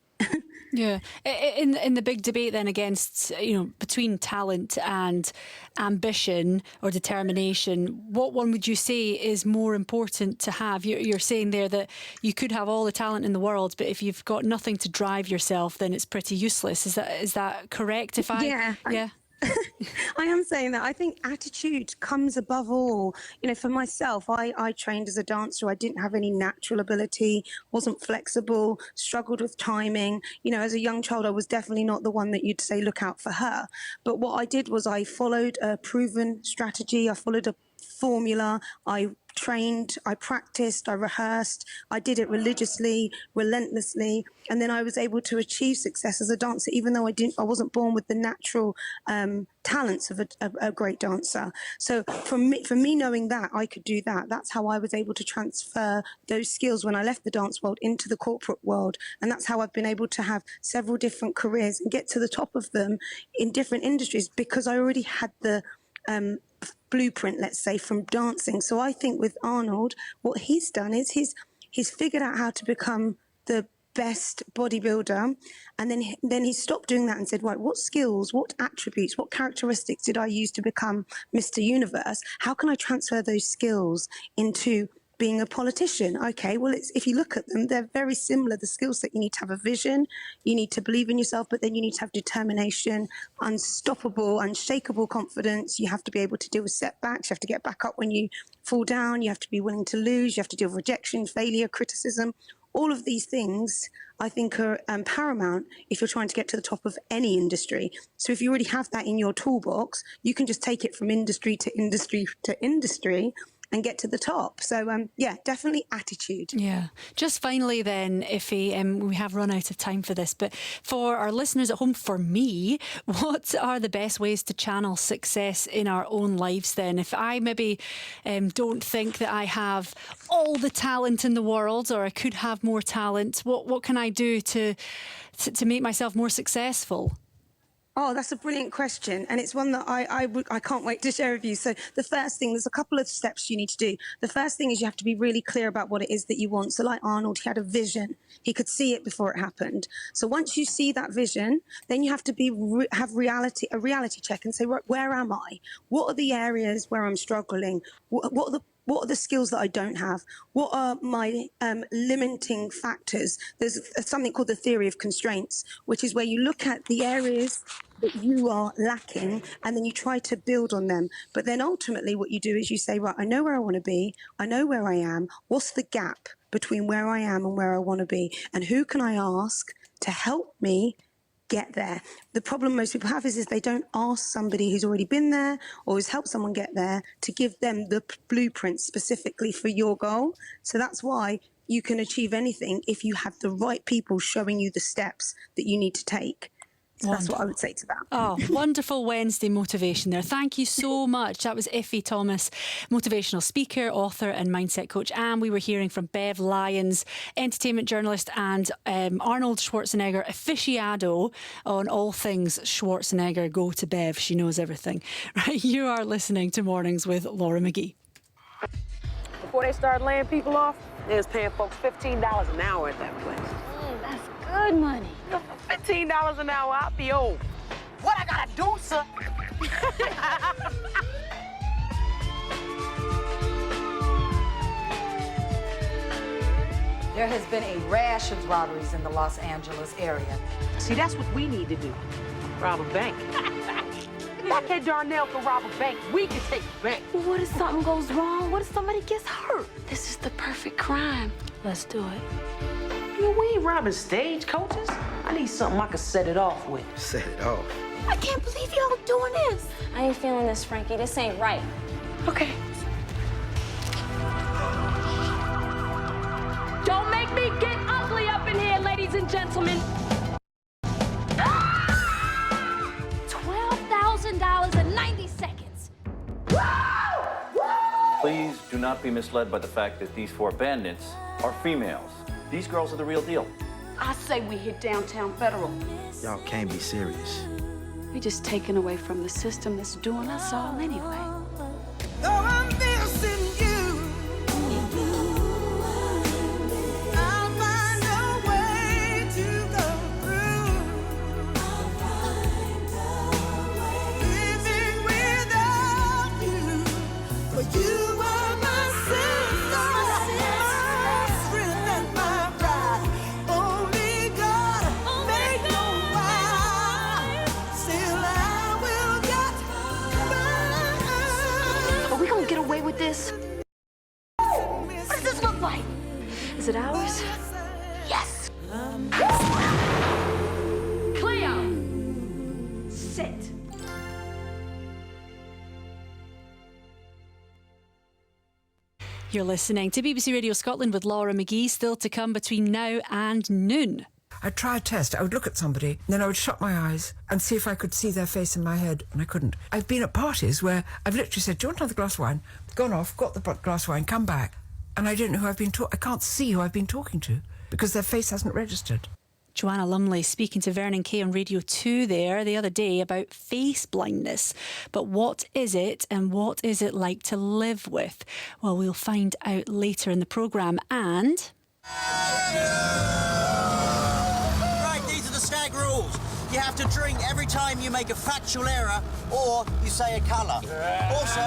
Yeah. In the big debate then against, between talent and ambition or determination, what one would you say is more important to have? You're saying there that you could have all the talent in the world, but if you've got nothing to drive yourself, then it's pretty useless. Is that correct? Yeah. I am saying that. I think attitude comes above all. For myself, I trained as a dancer. I didn't have any natural ability, wasn't flexible, struggled with timing. As a young child, I was definitely not the one that you'd say, look out for her. But what I did was I followed a proven strategy. I followed a formula. I trained, I practiced, I rehearsed, I did it religiously, relentlessly, and then I was able to achieve success as a dancer, even though I wasn't born with the natural talents of a great dancer. So for me knowing that I could do that, that's how I was able to transfer those skills when I left the dance world into the corporate world, and that's how I've been able to have several different careers and get to the top of them in different industries, because I already had the blueprint, let's say, from dancing. So I think with Arnold, what he's done is he's figured out how to become the best bodybuilder, and then he stopped doing that and said, right, what skills, what attributes, what characteristics did I use to become Mr. Universe? How can I transfer those skills into being a politician? Okay, well, if you look at them, they're very similar. The skill set, you need to have a vision, you need to believe in yourself, but then you need to have determination, unstoppable, unshakable confidence. You have to be able to deal with setbacks. You have to get back up when you fall down. You have to be willing to lose. You have to deal with rejection, failure, criticism. All of these things, I think, are paramount if you're trying to get to the top of any industry. So if you already have that in your toolbox, you can just take it from industry to industry to industry and get to the top. So, definitely attitude. Yeah. Just finally then, Iffy, we have run out of time for this, but for our listeners at home, for me, what are the best ways to channel success in our own lives then? If I maybe don't think that I have all the talent in the world, or I could have more talent, what can I do to make myself more successful? Oh, that's a brilliant question. And it's one that I can't wait to share with you. So the first thing, there's a couple of steps you need to do. The first thing is you have to be really clear about what it is that you want. So like Arnold, he had a vision. He could see it before it happened. So once you see that vision, then you have to have a reality check and say, right, where am I? What are the areas where I'm struggling? What are the skills that I don't have? What are my limiting factors? There's something called the theory of constraints, which is where you look at the areas that you are lacking and then you try to build on them. But then ultimately what you do is you say, right, I know where I want to be. I know where I am. What's the gap between where I am and where I want to be? And who can I ask to help me get there? The problem most people have is they don't ask somebody who's already been there or who's helped someone get there to give them the blueprint specifically for your goal. So that's why you can achieve anything if you have the right people showing you the steps that you need to take. So that's what I would say to that. Oh, wonderful Wednesday motivation there. Thank you so much. That was Iffy Thomas, motivational speaker, author and mindset coach. And we were hearing from Bev Lyons, entertainment journalist and Arnold Schwarzenegger aficionado on all things Schwarzenegger. Go to Bev. She knows everything. Right, you are listening to Mornings with Laura McGee. Before they started laying people off, they was paying folks $15 an hour at that place. That's good money. For $15 an hour, I'll be old. What I gotta do, sir? There has been a rash of robberies in the Los Angeles area. See, that's what we need to do. Rob a bank. If that kid Darnell can rob a bank, we can take the bank. Well, what if something goes wrong? What if somebody gets hurt? This is the perfect crime. Let's do it. Man, we ain't robbing stagecoaches. I need something I can set it off with. Set it off? I can't believe y'all doing this. I ain't feeling this, Frankie. This ain't right. Okay. Don't make me get ugly up in here, ladies and gentlemen. $12,000 in 90 seconds. Please do not be misled by the fact that these four bandits are females. These girls are the real deal. I say we hit downtown Federal. Y'all can't be serious. We just taken away from the system that's doing us all anyway. this? What does this look like? Is it ours? Yes! Cleo! Sit. You're listening to BBC Radio Scotland with Laura McGee, still to come between now and noon. I'd try a test. I would look at somebody, then I would shut my eyes and see if I could see their face in my head, and I couldn't. I've been at parties where I've literally said, do you want another glass of wine? Gone off, got the glass of wine, come back, and I don't know who I've been I can't see who I've been talking to because their face hasn't registered. Joanna Lumley speaking to Vernon Kay on Radio 2 there the other day about face blindness. But what is it and what is it like to live with? Well, we'll find out later in the programme. And... Right, these are the stag rules. You have to drink every time you make a factual error or you say a colour. Also,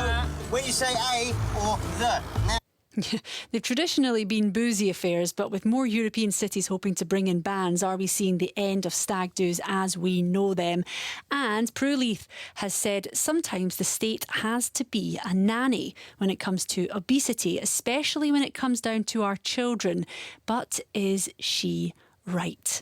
when you say a or the. They've traditionally been boozy affairs, but with more European cities hoping to bring in bans, are we seeing the end of stag do's as we know them? And Prue Leith has said sometimes the state has to be a nanny when it comes to obesity, especially when it comes down to our children. But is she right?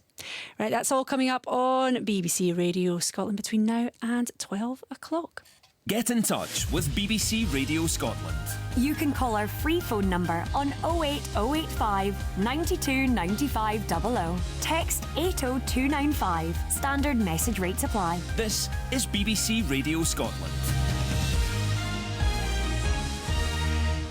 Right, that's all coming up on BBC Radio Scotland between now and 12 o'clock. Get in touch with BBC Radio Scotland. You can call our free phone number on 08085 92 95 00. Text 80295. Standard message rates apply. This is BBC Radio Scotland.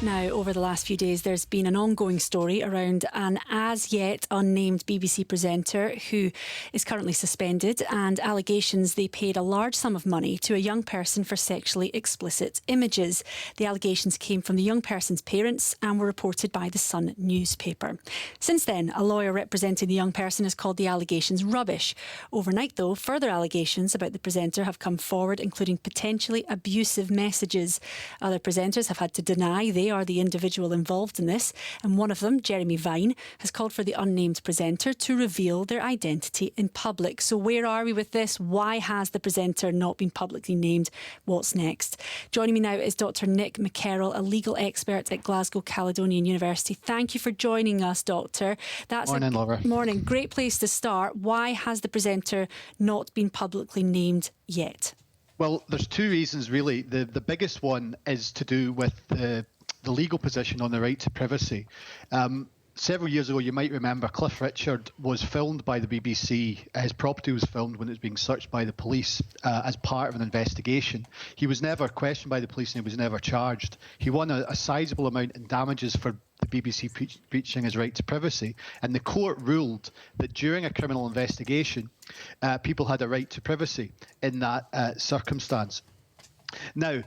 Now, over the last few days, there's been an ongoing story around an as-yet unnamed BBC presenter who is currently suspended, and allegations they paid a large sum of money to a young person for sexually explicit images. The allegations came from the young person's parents and were reported by the Sun newspaper. Since then, a lawyer representing the young person has called the allegations rubbish. Overnight, though, further allegations about the presenter have come forward, including potentially abusive messages. Other presenters have had to deny they are the individual involved in this, and one of them, Jeremy Vine, has called for the unnamed presenter to reveal their identity in public. So where are we with this? Why has the presenter not been publicly named? What's next? Joining me now is Dr Nick McKerrell, a legal expert at Glasgow Caledonian University. Thank you for joining us, Doctor. Morning, Laura. Morning. Great place to start. Why has the presenter not been publicly named yet? Well, there's two reasons, really. The biggest one is to do with the legal position on the right to privacy. Several years ago, you might remember, Cliff Richard was filmed by the BBC. His property was filmed when it was being searched by the police as part of an investigation. He was never questioned by the police and he was never charged. He won a sizable amount in damages for the BBC breaching his right to privacy. And the court ruled that during a criminal investigation, people had a right to privacy in that circumstance. Now,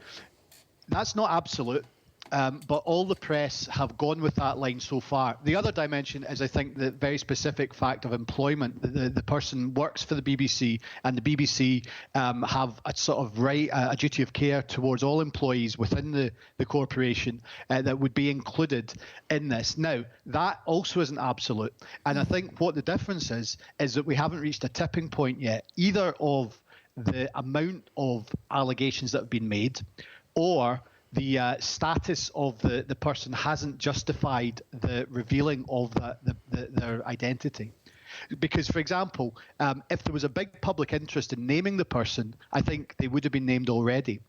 that's not absolute. But all the press have gone with that line so far. The other dimension is, I think, the very specific fact of employment. The person works for the BBC, and the BBC have a sort of right, a duty of care towards all employees within the corporation that would be included in this. Now, that also isn't absolute. And I think what the difference is that we haven't reached a tipping point yet, either of the amount of allegations that have been made, or the status of the person hasn't justified the revealing of their identity. Because, for example, if there was a big public interest in naming the person, I think they would have been named already.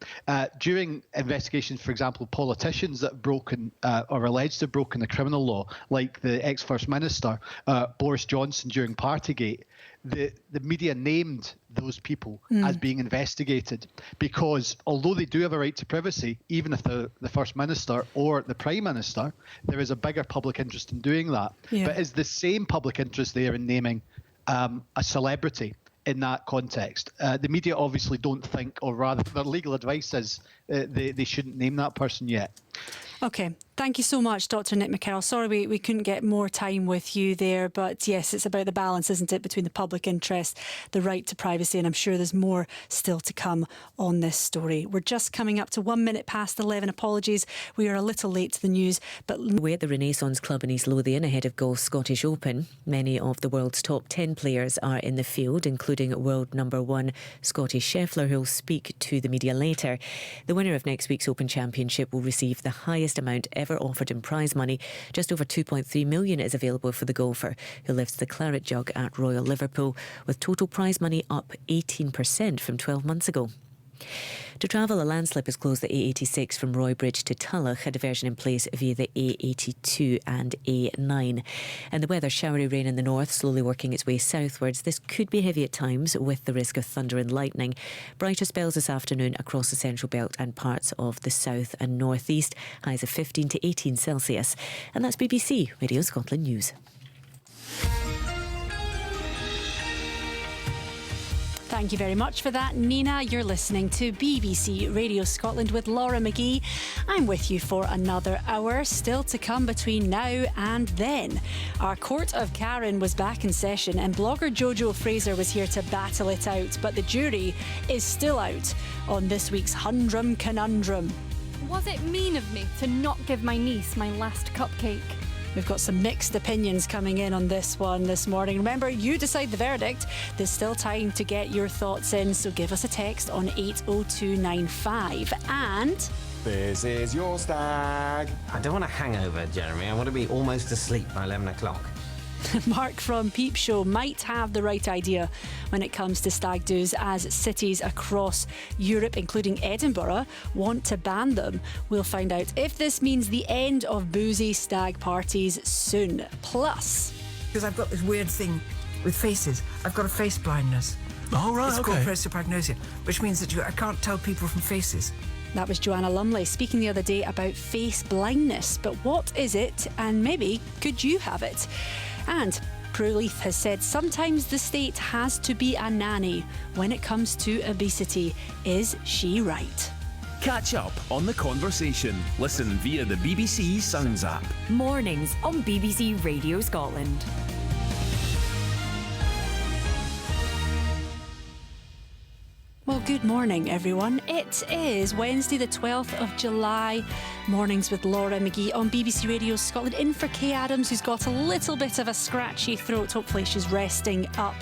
During investigations, for example, politicians that have broken or alleged to have broken the criminal law, like the ex-First Minister, Boris Johnson, during Partygate, the media named those people as being investigated because although they do have a right to privacy, even if they're the First Minister or the Prime Minister, there is a bigger public interest in doing that. Yeah. But is the same public interest there in naming a celebrity in that context? The media obviously don't think, or rather their legal advice is they shouldn't name that person yet. OK. Thank you so much, Dr. Nick McCarroll. Sorry we couldn't get more time with you there, but yes, it's about the balance, isn't it, between the public interest, the right to privacy, and I'm sure there's more still to come on this story. We're just coming up to 1 minute past 11. Apologies, we are a little late to the news, but we're at the Renaissance Club in East Lothian ahead of golf's Scottish Open. Many of the world's top 10 players are in the field, including world number 1 Scotty Scheffler, who'll speak to the media later. The winner of next week's Open Championship will receive the highest amount ever offered in prize money. Just over 2.3 million is available for the golfer, who lifts the claret jug at Royal Liverpool, with total prize money up 18% from 12 months ago. To travel, a landslip has closed the A86 from Roybridge to Tulloch, a diversion in place via the A82 and A9. And the weather, showery rain in the north, slowly working its way southwards. This could be heavy at times, with the risk of thunder and lightning. Brighter spells this afternoon across the central belt and parts of the south and northeast. Highs of 15 to 18 Celsius. And that's BBC Radio Scotland News. Thank you very much for that, Nina. You're listening to BBC Radio Scotland with Laura McGee. I'm with you for another hour, still to come between now and then. Our Court of Karen was back in session and blogger Jojo Fraser was here to battle it out, but the jury is still out on this week's Humdrum Conundrum. Was it mean of me to not give my niece my last cupcake? We've got some mixed opinions coming in on this one this morning. Remember, you decide the verdict. There's still time to get your thoughts in, so give us a text on 80295. And this is your stag. I don't want a hangover, Jeremy. I want to be almost asleep by 11 o'clock. Mark from Peep Show might have the right idea when it comes to stag do's, as cities across Europe, including Edinburgh, want to ban them. We'll find out if this means the end of boozy stag parties soon. Plus, because I've got this weird thing with faces, I've got a face blindness. Oh, right, it's called prosopagnosia, which means that I can't tell people from faces. That was Joanna Lumley speaking the other day about face blindness. But what is it, and maybe could you have it? And Prue Leith has said sometimes the state has to be a nanny when it comes to obesity. Is she right? Catch up on the conversation. Listen via the BBC Sounds app. Mornings on BBC Radio Scotland. Well, good morning, everyone. It is Wednesday, the 12th of July. Mornings with Laura McGee on BBC Radio Scotland. In for Kay Adams, who's got a little bit of a scratchy throat. Hopefully she's resting up.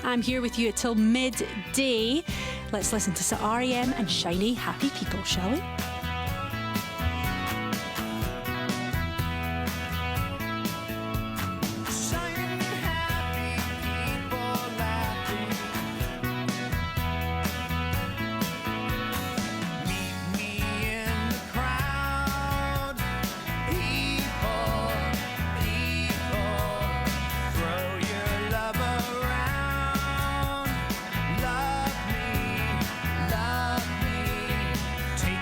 I'm here with you until midday. Let's listen to some R.E.M. and Shiny Happy People, shall we?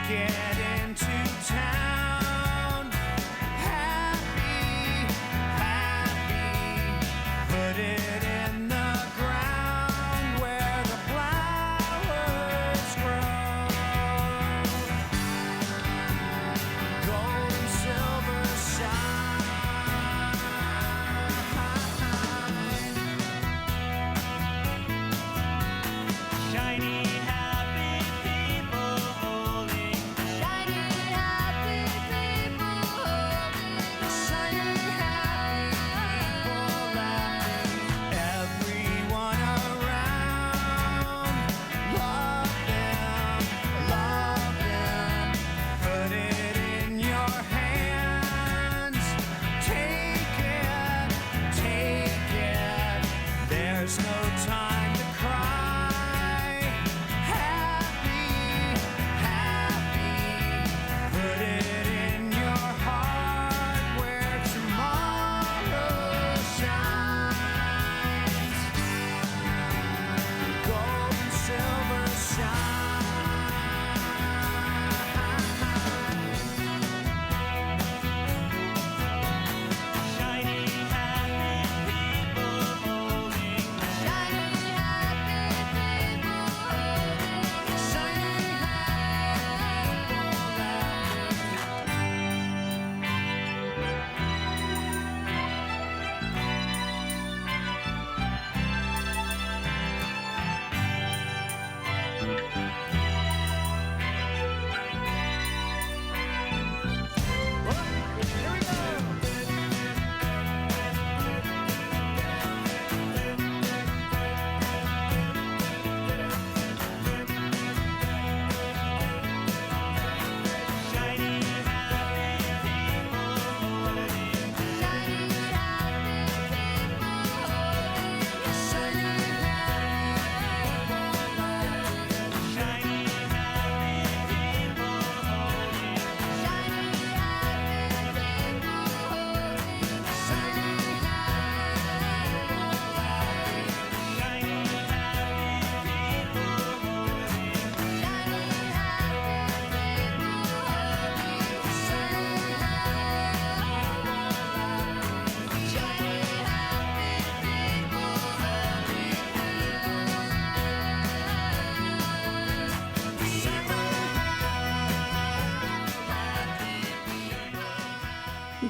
Yeah.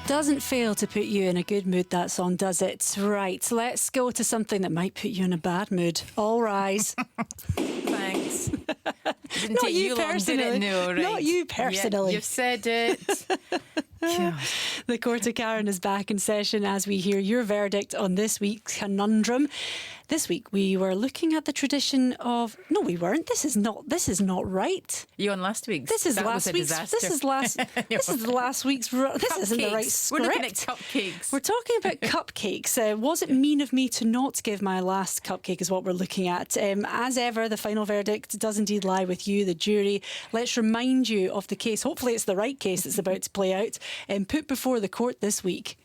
Doesn't fail to put you in a good mood, that song, does it? Right, let's go to something that might put you in a bad mood. All rise. Thanks. Didn't Not take you you long, did personally. it? No, right. Not you personally. Yeah, you've said it. The Court of Karen is back in session as we hear your verdict on this week's conundrum. This week we were looking at the tradition of... No, we weren't. This is not right. You on last week's? This is That last was a week's. disaster. This is last week's. This isn't the right Cupcakes. script. We're looking at cupcakes. We're talking about cupcakes. Was it mean of me to not give my last cupcake is what we're looking at. As ever, the final verdict does indeed lie with you, the jury. Let's remind you of the case. Hopefully it's the right case that's about to play out and put before the court this week.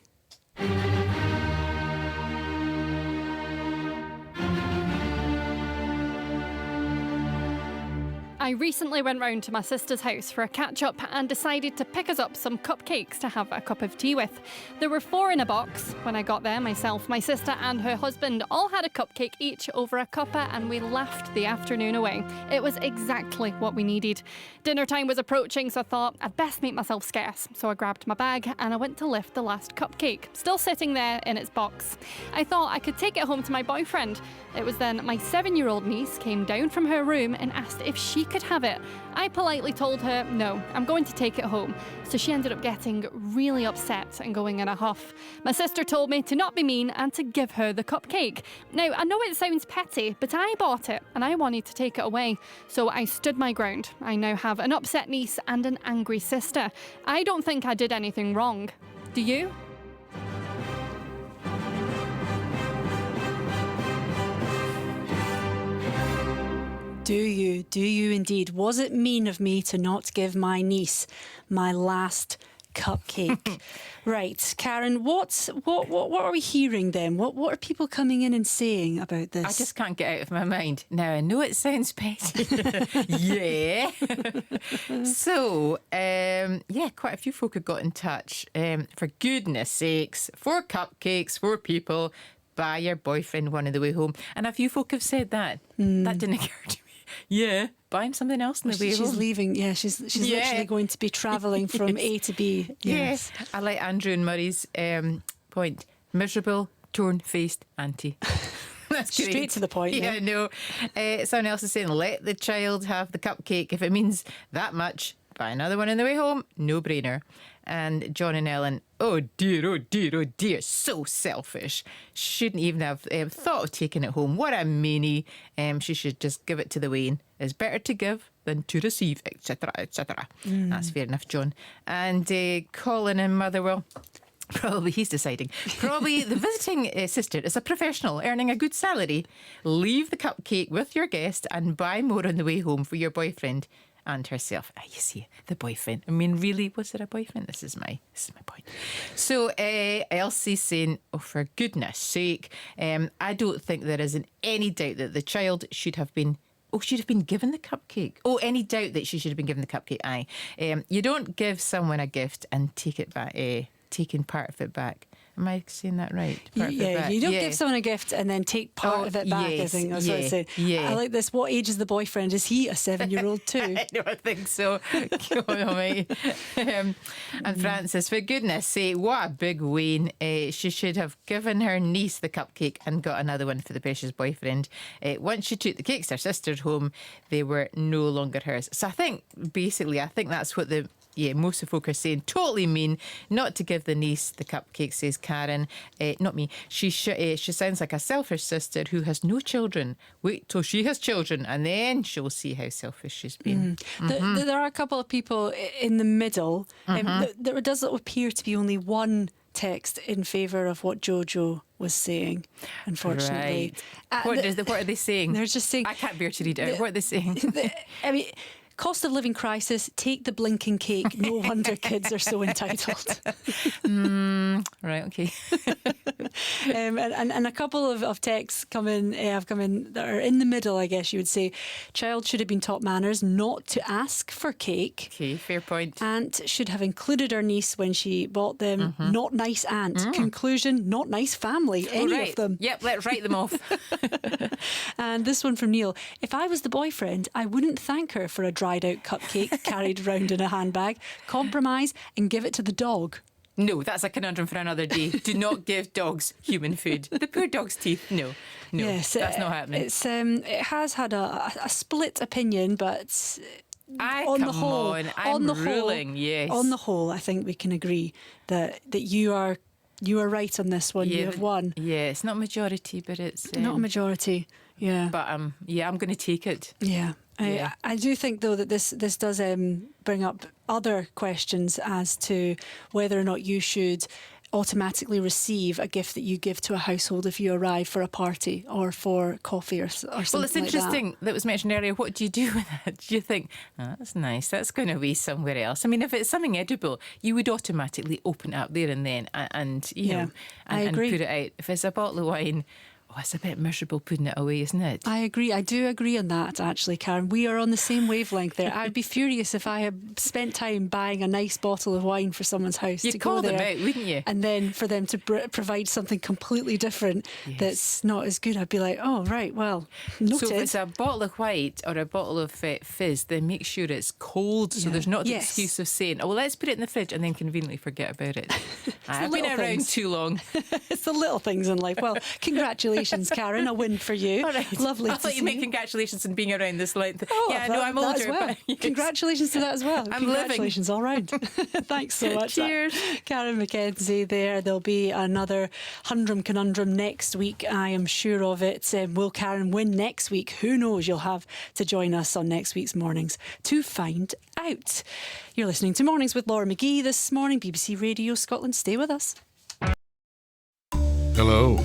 I recently went round to my sister's house for a catch-up and decided to pick us up some cupcakes to have a cup of tea with. There were 4 in a box. When I got there, myself, my sister and her husband all had a cupcake each over a cuppa, and we laughed the afternoon away. It was exactly what we needed. Dinner time was approaching, so I thought I'd best make myself scarce. So I grabbed my bag and I went to lift the last cupcake, still sitting there in its box. I thought I could take it home to my boyfriend. It was then my 7-year-old niece came down from her room and asked if she could have it. I politely told her, no, I'm going to take it home. So she ended up getting really upset and going in a huff. My sister told me to not be mean and to give her the cupcake. Now, I know it sounds petty, but I bought it and I wanted to take it away. So I stood my ground. I now have an upset niece and an angry sister. I don't think I did anything wrong. Do you? Do you? Do you indeed? Was it mean of me to not give my niece my last cupcake? Right, Karen, what are we hearing then? What are people coming in and saying about this? I just can't get out of my mind. Now, I know it sounds petty. Yeah. So, quite a few folk have got in touch. For goodness sakes, 4 cupcakes, 4 people, buy your boyfriend one on the way home. And a few folk have said that. That didn't occur to me. Yeah, buy him something else on the way home. She's leaving. Yeah, she's literally going to be travelling from A to B. Yes. Yeah. I like Andrew and Murray's point. Miserable, torn-faced auntie. That's great. Straight to the point. Yeah, no. Someone else is saying, let the child have the cupcake. If it means that much, buy another one on the way home. No brainer. And John and Ellen, oh dear, oh dear, oh dear, so selfish. Shouldn't even have thought of taking it home. What a meanie. She should just give it to the Wayne. It's better to give than to receive, etc., etc. That's fair enough, John. And Colin and Motherwell, probably he's deciding. Probably the visiting sister is a professional earning a good salary. Leave the cupcake with your guest and buy more on the way home for your boyfriend and herself. You see, the boyfriend. I mean, really, was it a boyfriend? This is my point. So Elsie's saying, oh, for goodness sake, I don't think there isn't any doubt that the child should have been given the cupcake. Oh, any doubt that she should have been given the cupcake? Aye. You don't give someone a gift and take it back, taking part of it back. Am I saying that right? Yeah, you don't give someone a gift and then take part of it back. Yes, I think that's what I said. Yeah. I like this. What age is the boyfriend? Is he a 7-year-old too? I don't think so. And Francis, for goodness sake, what a big Wayne. She should have given her niece the cupcake and got another one for the precious boyfriend. Once she took the cakes to her sister's home, they were no longer hers. So I think that's what most of folk are saying. Totally mean not to give the niece the cupcake, says Karen. Not me. She sounds like a selfish sister who has no children. Wait till she has children and then she'll see how selfish she's been. There are a couple of people in the middle. There does appear to be only one text in favour of what Jojo was saying, unfortunately. Right. What are they saying? They're just saying... I can't bear to read it. What are they saying? I mean... Cost of living crisis, take the blinking cake. No wonder kids are so entitled. Right, okay. And a couple of texts have come in that are in the middle, I guess you would say. Child should have been taught manners, not to ask for cake. Okay, fair point. Aunt should have included her niece when she bought them. Not nice aunt. Conclusion, not nice family. Any of them. Yep, let's write them off. And this one from Neil. If I was the boyfriend, I wouldn't thank her for a dried out cupcake carried around in a handbag. Compromise and give it to the dog. No, that's a conundrum for another day. Do not give dogs human food. The poor dog's teeth. No, Yes, that's not happening. It's it has had a split opinion, but on the whole, yes. On the whole, I think we can agree that you are right on this one. You have won. Yeah, it's not majority, but it's not a majority. Yeah, but I'm going to take it. Yeah. I do think, though, that this does bring up other questions as to whether or not you should automatically receive a gift that you give to a household if you arrive for a party or for coffee or something like that. Well, it's interesting that was mentioned earlier. What do you do with it? Do you think, that's nice, that's going away somewhere else? I mean, if it's something edible, you would automatically open it up there and then and agree. Put it out. If it's a bottle of wine, it's a bit miserable putting it away, isn't it? I agree. I do agree on that, actually, Karen. We are on the same wavelength there. I'd be furious if I had spent time buying a nice bottle of wine for someone's house. You'd call them out, wouldn't you? And then for them to provide something completely different that's not as good. I'd be like, oh, right, well, noted. So if it's a bottle of white or a bottle of fizz, then make sure it's cold so there's not the excuse of saying, oh, well, let's put it in the fridge and then conveniently forget about it. I've been around too long. It's the little things in life. Well, congratulations, Karen. A win for you. All right. Lovely. I thought you meant congratulations on being around this length. Oh, yeah, no, I'm older. Well. But congratulations to that as well. I'm congratulations all round. Thanks so much. Cheers. Karen McKenzie there. There'll be another Humdrum Conundrum next week. I am sure of it. Will Karen win next week? Who knows? You'll have to join us on next week's Mornings to find out. You're listening to Mornings with Laura McGee this morning. BBC Radio Scotland. Stay with us. Hello.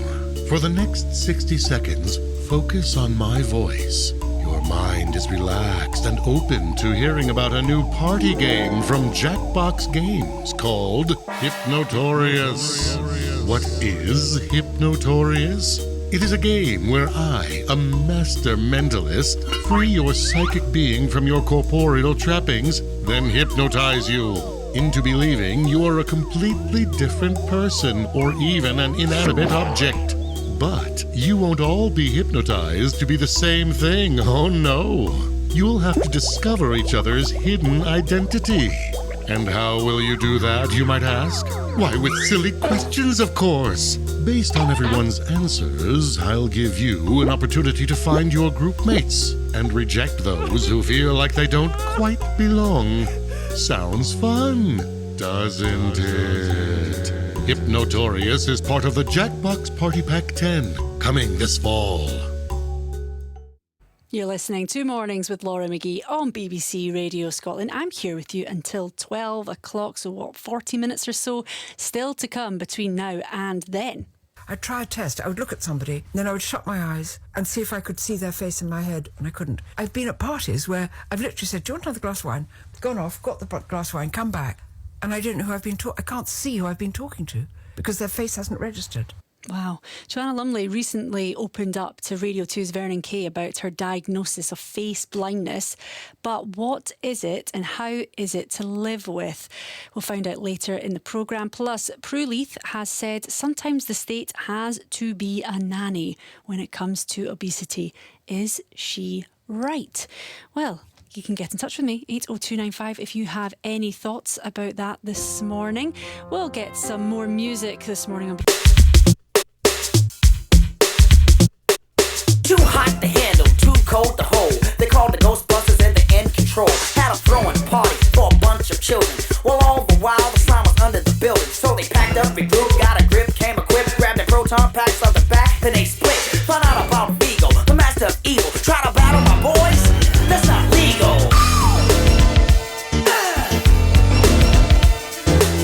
For the next 60 seconds, focus on my voice. Your mind is relaxed and open to hearing about a new party game from Jackbox Games called Hypnotorious. What is Hypnotorious? It is a game where I, a master mentalist, free your psychic being from your corporeal trappings, then hypnotize you into believing you are a completely different person or even an inanimate object. But you won't all be hypnotized to be the same thing, oh no. You'll have to discover each other's hidden identity. And how will you do that, you might ask? Why, with silly questions, of course. Based on everyone's answers, I'll give you an opportunity to find your group mates and reject those who feel like they don't quite belong. Sounds fun, doesn't it? Hypnotorious is part of the Jackbox Party Pack 10, coming this fall. You're listening to Mornings with Laura McGee on BBC Radio Scotland. I'm here with you until 12 o'clock, so 40 minutes or so still to come between now and then. I'd try a test. I would look at somebody, then I would shut my eyes and see if I could see their face in my head, and I couldn't. I've been at parties where I've literally said, do you want another glass of wine? Gone off, got the glass of wine, come back. And I don't know who I've been I can't see who I've been talking to because their face hasn't registered. Wow. Joanna Lumley recently opened up to Radio 2's Vernon Kay about her diagnosis of face blindness. But what is it and how is it to live with? We'll find out later in the programme. Plus, Prue Leith has said sometimes the state has to be a nanny when it comes to obesity. Is she right? Well, you can get in touch with me, 80295, if you have any thoughts about that this morning. We'll get some more music this morning. Too hot to handle, too cold to hold. They called the Ghostbusters and they're in control. Had a throwing party for a bunch of children. Well, all the while the slime was under the building. So they packed up, regrouped, got a grip, came equipped, grabbed their proton packs on the back, then they split. Found out about Vigo, the master of evil. Try to battle my boys? That's not legal.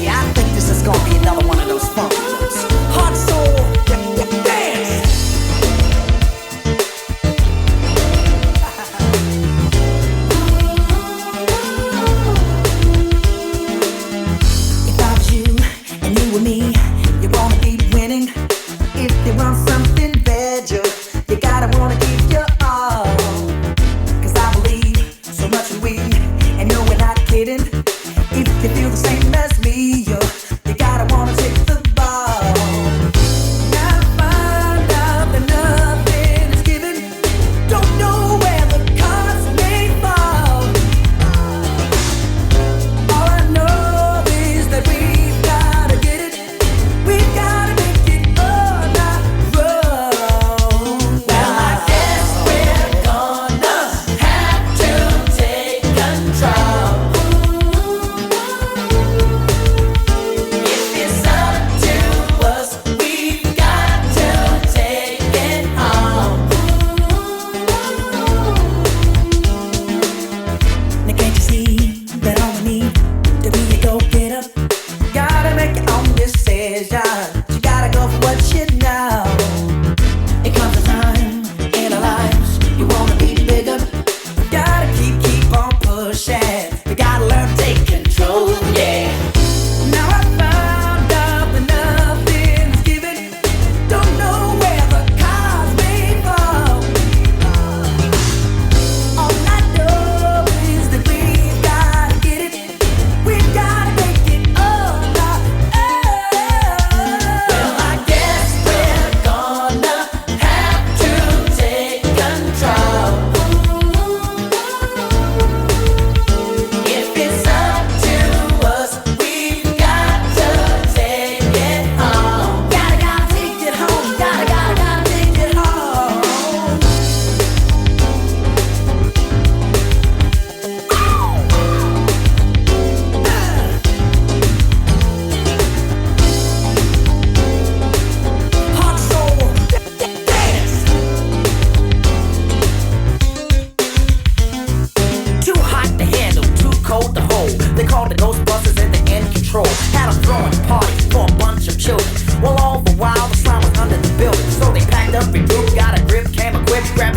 Yeah, I think this is gonna be another one of those funky ones.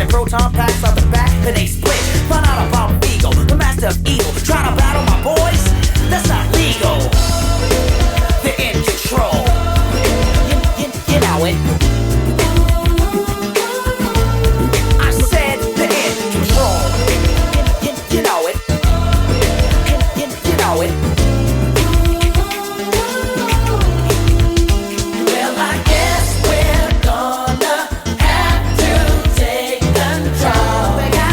proton packs out the back, and they split. Find out about Vigo, the master of evil. Trying to battle my boys? That's not legal. They're in control. You know it. I said they're in control. You know it. You know it. Well, I guess we're gonna have to take control. We got.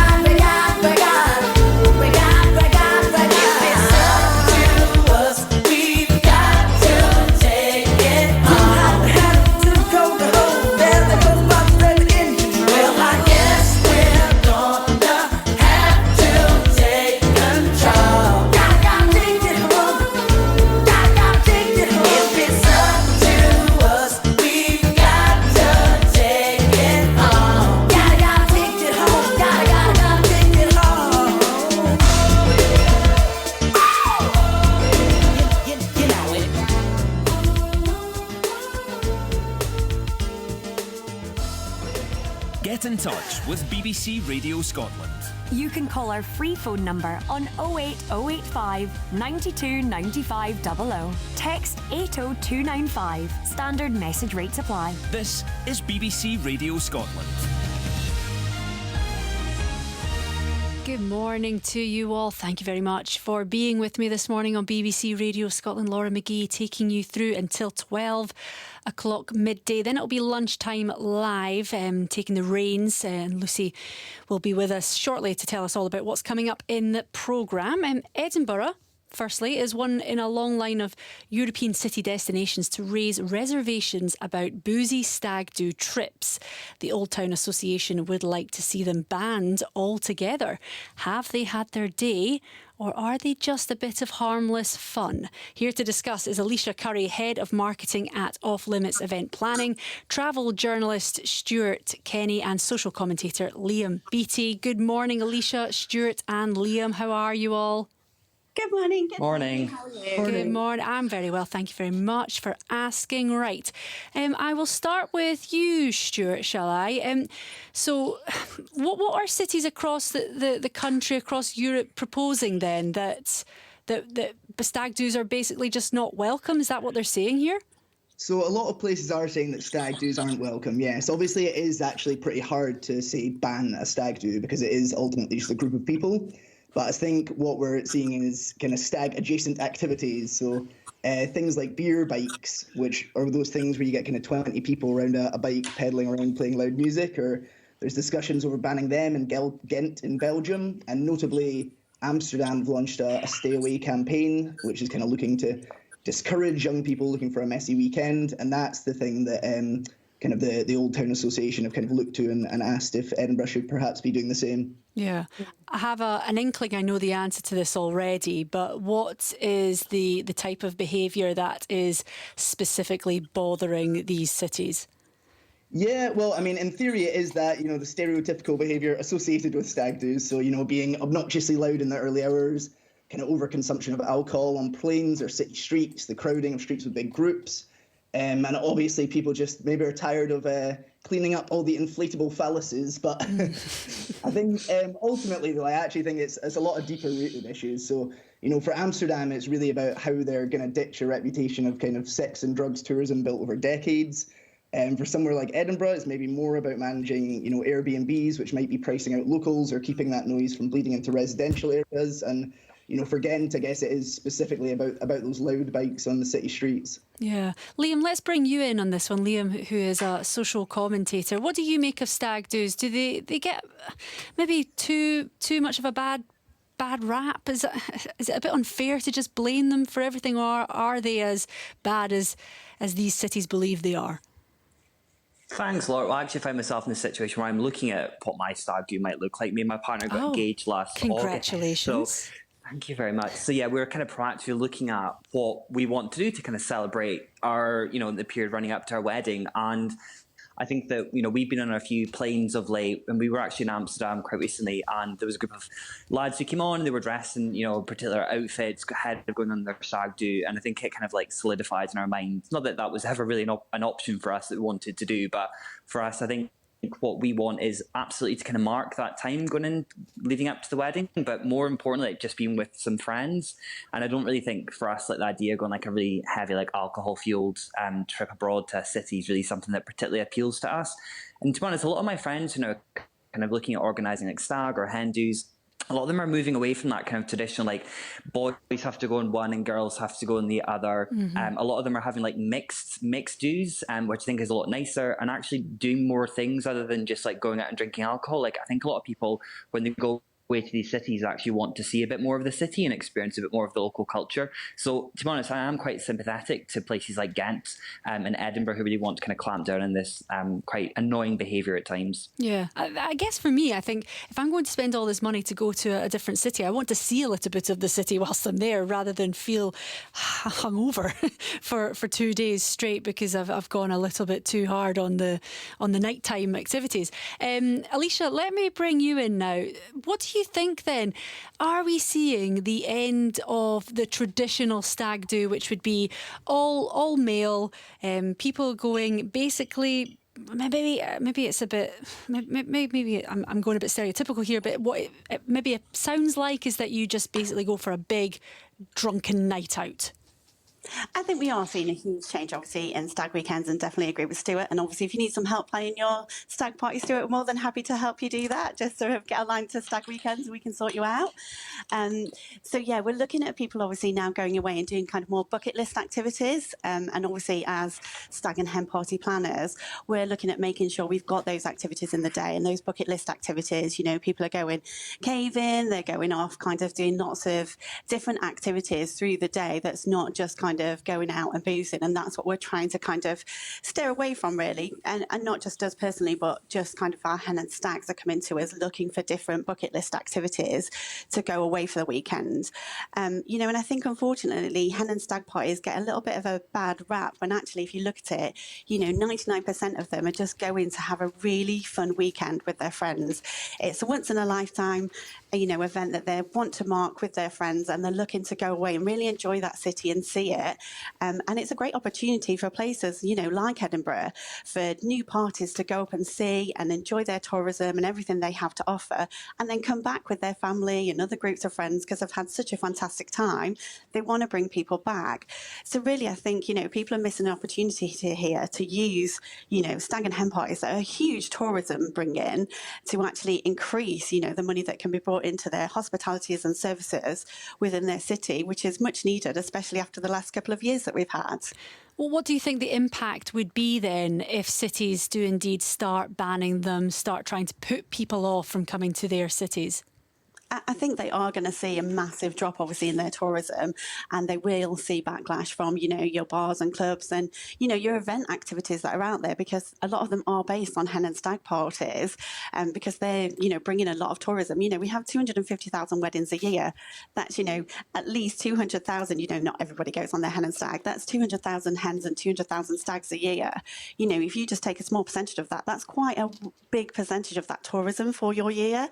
If it's up to us, we've got to take it on. Have to go the whole there goes my friend in. Well, I guess we're gonna have to take control. Gotta take it home. Gotta take it home. If it's up to us, we've got to take it on. Gotta take it home. Gotta take it home. You know it. Get in touch with BBC Radio Scotland. You can call our free phone number on 08085 92 95 00. Text 80295. Standard message rates apply. This is BBC Radio Scotland. Good morning to you all. Thank you very much for being with me this morning on BBC Radio Scotland. Laura McGee taking you through until 12 o'clock midday. Then it'll be lunchtime live, taking the reins. And Lucy will be with us shortly to tell us all about what's coming up in the programme. Edinburgh, firstly, is one in a long line of European city destinations to raise reservations about boozy stag do trips. The Old Town Association would like to see them banned altogether. Have they had their day, or are they just a bit of harmless fun? Here to discuss is Alicia Curry, Head of Marketing at Off Limits Event Planning, travel journalist Stuart Kenny, and social commentator Liam Beattie. Good morning, Alicia, Stuart and Liam. How are you all? Good morning. Morning. Good morning. I'm very well. Thank you very much for asking. Right. I will start with you, Stuart, shall I? So what are cities across the country, across Europe, proposing then that stag do's are basically just not welcome? Is that what they're saying here? So a lot of places are saying that stag do's aren't welcome, yes. Obviously, it is actually pretty hard to say ban a stag do because it is ultimately just a group of people. But I think what we're seeing is kind of stag-adjacent activities. So things like beer bikes, which are those things where you get kind of 20 people around a bike pedaling around playing loud music, or there's discussions over banning them in Ghent in Belgium. And notably, Amsterdam have launched a stay-away campaign, which is kind of looking to discourage young people looking for a messy weekend. And that's the thing that kind of the Old Town Association have kind of looked to and asked if Edinburgh should perhaps be doing the same. Yeah, I have an inkling I know the answer to this already, but what is the type of behaviour that is specifically bothering these cities? Yeah, well, I mean, in theory, it is that, the stereotypical behaviour associated with stag do's. So, being obnoxiously loud in the early hours, kind of overconsumption of alcohol on planes or city streets, the crowding of streets with big groups. And obviously people just maybe are tired of cleaning up all the inflatable phalluses. But I think ultimately, though, I actually think it's a lot of deeper rooted issues. So, for Amsterdam, it's really about how they're going to ditch a reputation of kind of sex and drugs tourism built over decades. For somewhere like Edinburgh, it's maybe more about managing, Airbnbs, which might be pricing out locals or keeping that noise from bleeding into residential areas. And for Ghent, I guess it is specifically about those loud bikes on the city streets. Yeah. Liam, let's bring you in on this one. Liam, who is a social commentator. What do you make of stag do's? Do they get maybe too much of a bad rap? Is it a bit unfair to just blame them for everything, or are they as bad as these cities believe they are? Thanks, Laura. Well, I actually found myself in a situation where I'm looking at what my stag do might look like. Me and my partner got engaged last August. Congratulations. So, thank you very much. So yeah, we're kind of proactively looking at what we want to do to kind of celebrate our, the period running up to our wedding. And I think that, we've been on a few planes of late, and we were actually in Amsterdam quite recently, and there was a group of lads who came on and they were dressed in, particular outfits ahead of going on their stag do. And I think it kind of like solidifies in our minds, not that that was ever really an option for us that we wanted to do, but for us, I think, what we want is absolutely to kind of mark that time going in, leading up to the wedding, but more importantly, like, just being with some friends. And I don't really think for us, like, the idea of going like a really heavy, like, alcohol-fueled trip abroad to a city is really something that particularly appeals to us. And to be honest, a lot of my friends who are kind of looking at organising like stag or hen do's, a lot of them are moving away from that kind of traditional, like, boys have to go in one and girls have to go in the other. A lot of them are having like mixed do's, which I think is a lot nicer, and actually doing more things other than just like going out and drinking alcohol. Like, I think a lot of people, when they go away to these cities, actually want to see a bit more of the city and experience a bit more of the local culture. So to be honest, I am quite sympathetic to places like Ghent and Edinburgh who really want to kind of clamp down on this quite annoying behaviour at times. Yeah, I guess for me, I think if I'm going to spend all this money to go to a different city, I want to see a little bit of the city whilst I'm there, rather than feel hungover for 2 days straight because I've gone a little bit too hard on the nighttime activities. Alicia, let me bring you in now. What do you think then? Are we seeing the end of the traditional stag do, which would be all male, people going basically? Maybe it's a bit. Maybe I'm going a bit stereotypical here, but what it sounds like is that you just basically go for a big drunken night out. I think we are seeing a huge change, obviously, in stag weekends, and definitely agree with Stuart. And obviously, if you need some help planning your stag party, Stuart, we're more than happy to help you do that. Just sort of get aligned to stag weekends and we can sort you out. So, yeah, we're looking at people obviously now going away and doing kind of more bucket list activities. And obviously, as stag and hen party planners, we're looking at making sure we've got those activities in the day. And those bucket list activities, you know, people are going caving, they're going off kind of doing lots of different activities through the day that's not just kind of going out and boozing, and that's what we're trying to kind of steer away from, really, and not just us personally, but just kind of our hen and stags are coming to us looking for different bucket list activities to go away for the weekend. You know, and I think unfortunately hen and stag parties get a little bit of a bad rap when actually, if you look at it, you know, 99% of them are just going to have a really fun weekend with their friends. It's a once in a lifetime, you know, event that they want to mark with their friends, and they're looking to go away and really enjoy that city and see it. And it's a great opportunity for places, you know, like Edinburgh, for new parties to go up and see and enjoy their tourism and everything they have to offer, and then come back with their family and other groups of friends because they've had such a fantastic time. They want to bring people back. So really, I think, you know, people are missing an opportunity here to use, you know, stag and hen parties that are a huge tourism bring in to actually increase, you know, the money that can be brought into their hospitalities and services within their city, which is much needed, especially after the last couple of years that we've had. Well, what do you think the impact would be then if cities do indeed start banning them, start trying to put people off from coming to their cities? I think they are going to see a massive drop, obviously, in their tourism, and they will see backlash from, you know, your bars and clubs and, you know, your event activities that are out there, because a lot of them are based on hen and stag parties, because they're, you know, bringing a lot of tourism. You know, we have 250,000 weddings a year. That's, you know, at least 200,000, you know, not everybody goes on their hen and stag. That's 200,000 hens and 200,000 stags a year. You know, if you just take a small percentage of that, that's quite a big percentage of that tourism for your year.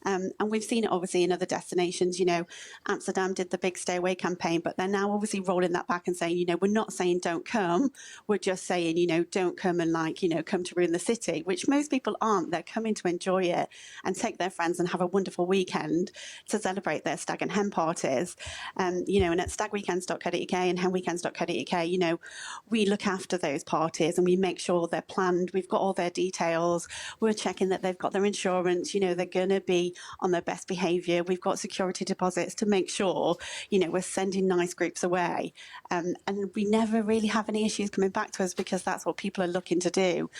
And we've seen it obviously in other destinations. You know, Amsterdam did the big Stay Away campaign, but they're now obviously rolling that back and saying, you know, we're not saying don't come, we're just saying, you know, don't come and, like, you know, come to ruin the city, which most people aren't. They're coming to enjoy it and take their friends and have a wonderful weekend to celebrate their stag and hen parties. You know, and at stagweekends.co.uk and henweekends.co.uk, you know, we look after those parties and we make sure they're planned. We've got all their details. We're checking that they've got their insurance. You know, they're going to be on their best behaviour. We've got security deposits to make sure, you know, we're sending nice groups away. And we never really have any issues coming back to us, because that's what people are looking to do.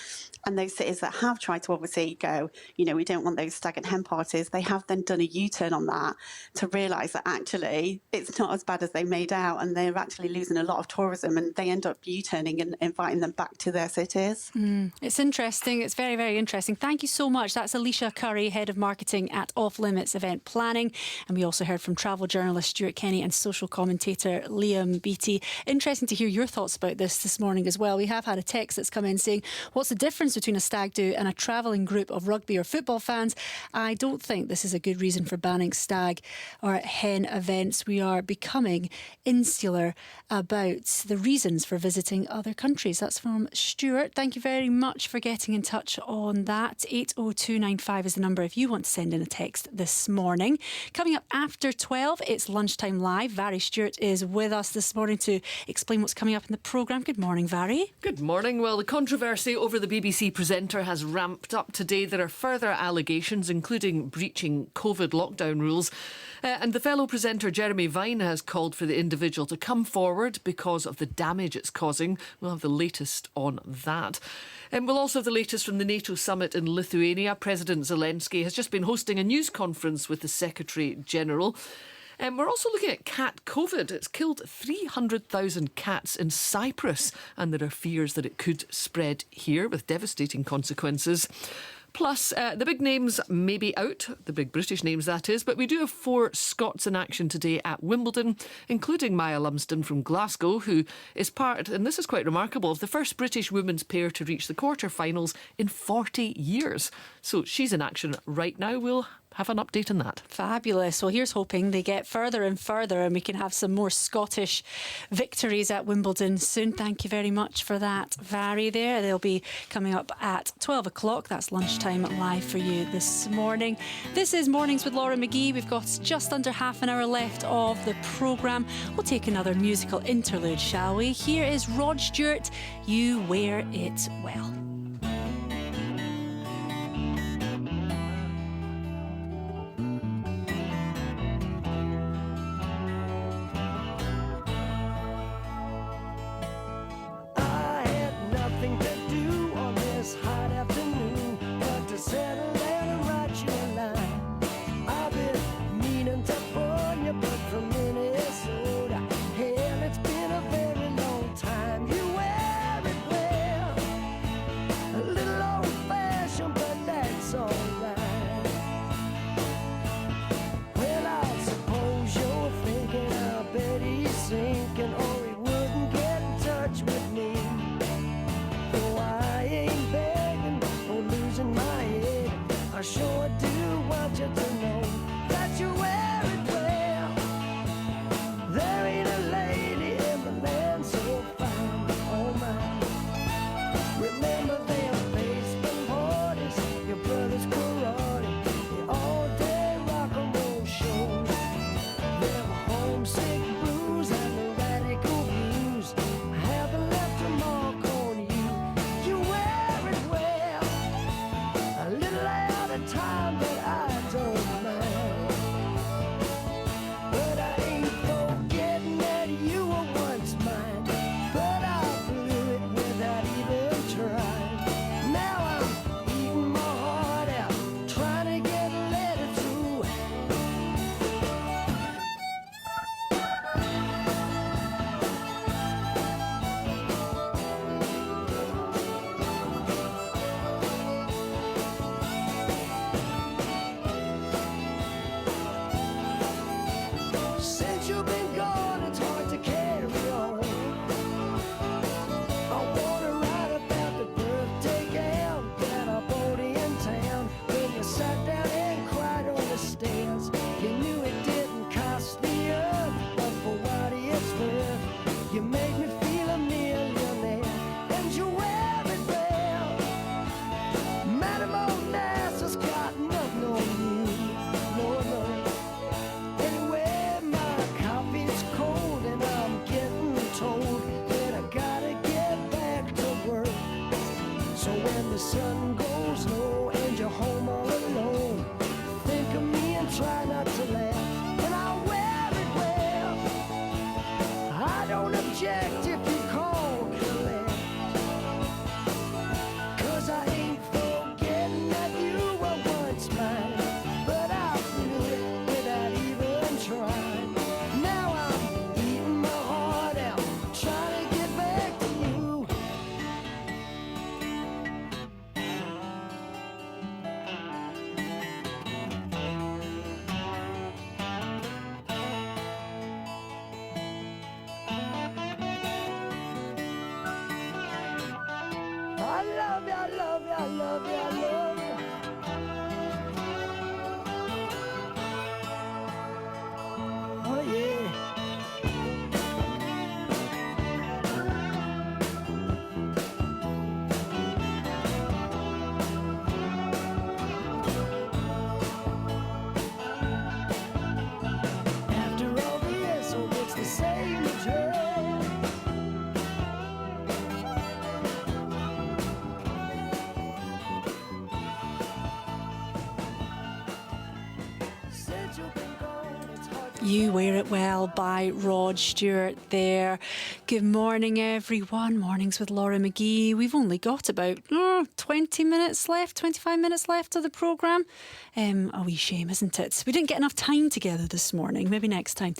And those cities that have tried to obviously go, you know, we don't want those stag and hen parties, they have then done a U-turn on that to realise that actually it's not as bad as they made out, and they're actually losing a lot of tourism, and they end up U-turning and inviting them back to their cities. It's interesting. It's very, very interesting. Thank you so much. That's Alicia Curry, Head of Marketing at Off Limits Event event planning. And we also heard from travel journalist Stuart Kenny and social commentator Liam Beattie. Interesting to hear your thoughts about this morning as well. We have had a text that's come in saying, what's the difference between a stag do and a travelling group of rugby or football fans? I don't think this is a good reason for banning stag or hen events. We are becoming insular about the reasons for visiting other countries. That's from Stuart. Thank you very much for getting in touch on that. 80295 is the number if you want to send in a text this morning. Coming up after 12, it's Lunchtime Live. Vary Stewart is with us this morning to explain what's coming up in the programme. Good morning, Vary. Good morning. Well, the controversy over the BBC presenter has ramped up today. There are further allegations, including breaching COVID lockdown rules. And the fellow presenter Jeremy Vine has called for the individual to come forward because of the damage it's causing. We'll have the latest on that. And we'll also have the latest from the NATO summit in Lithuania. President Zelensky has just been hosting a news conference with the Secretary-General. And we're also looking at cat COVID. It's killed 300,000 cats in Cyprus, and there are fears that it could spread here with devastating consequences. Plus, the big names may be out, the big British names that is, but we do have 4 Scots in action today at Wimbledon, including Maya Lumsden from Glasgow, who is part, and this is quite remarkable, of the first British women's pair to reach the quarter-finals in 40 years. So she's in action right now. We'll have an update on that. Fabulous. Well, here's hoping they get further and further and we can have some more Scottish victories at Wimbledon soon. Thank you very much for that, Vary, there. They'll be coming up at 12 o'clock. That's Lunchtime Live for you this morning. This is Mornings with Laura McGee. We've got just under half an hour left of the programme. We'll take another musical interlude, shall we? Here is Rod Stewart, You Wear It Well. You Wear It Well by Rod Stewart there. Good morning, everyone. Mornings with Laura McGee. We've only got about 20 minutes left, 25 minutes left of the programme. A wee shame, isn't it? We didn't get enough time together this morning. Maybe next time.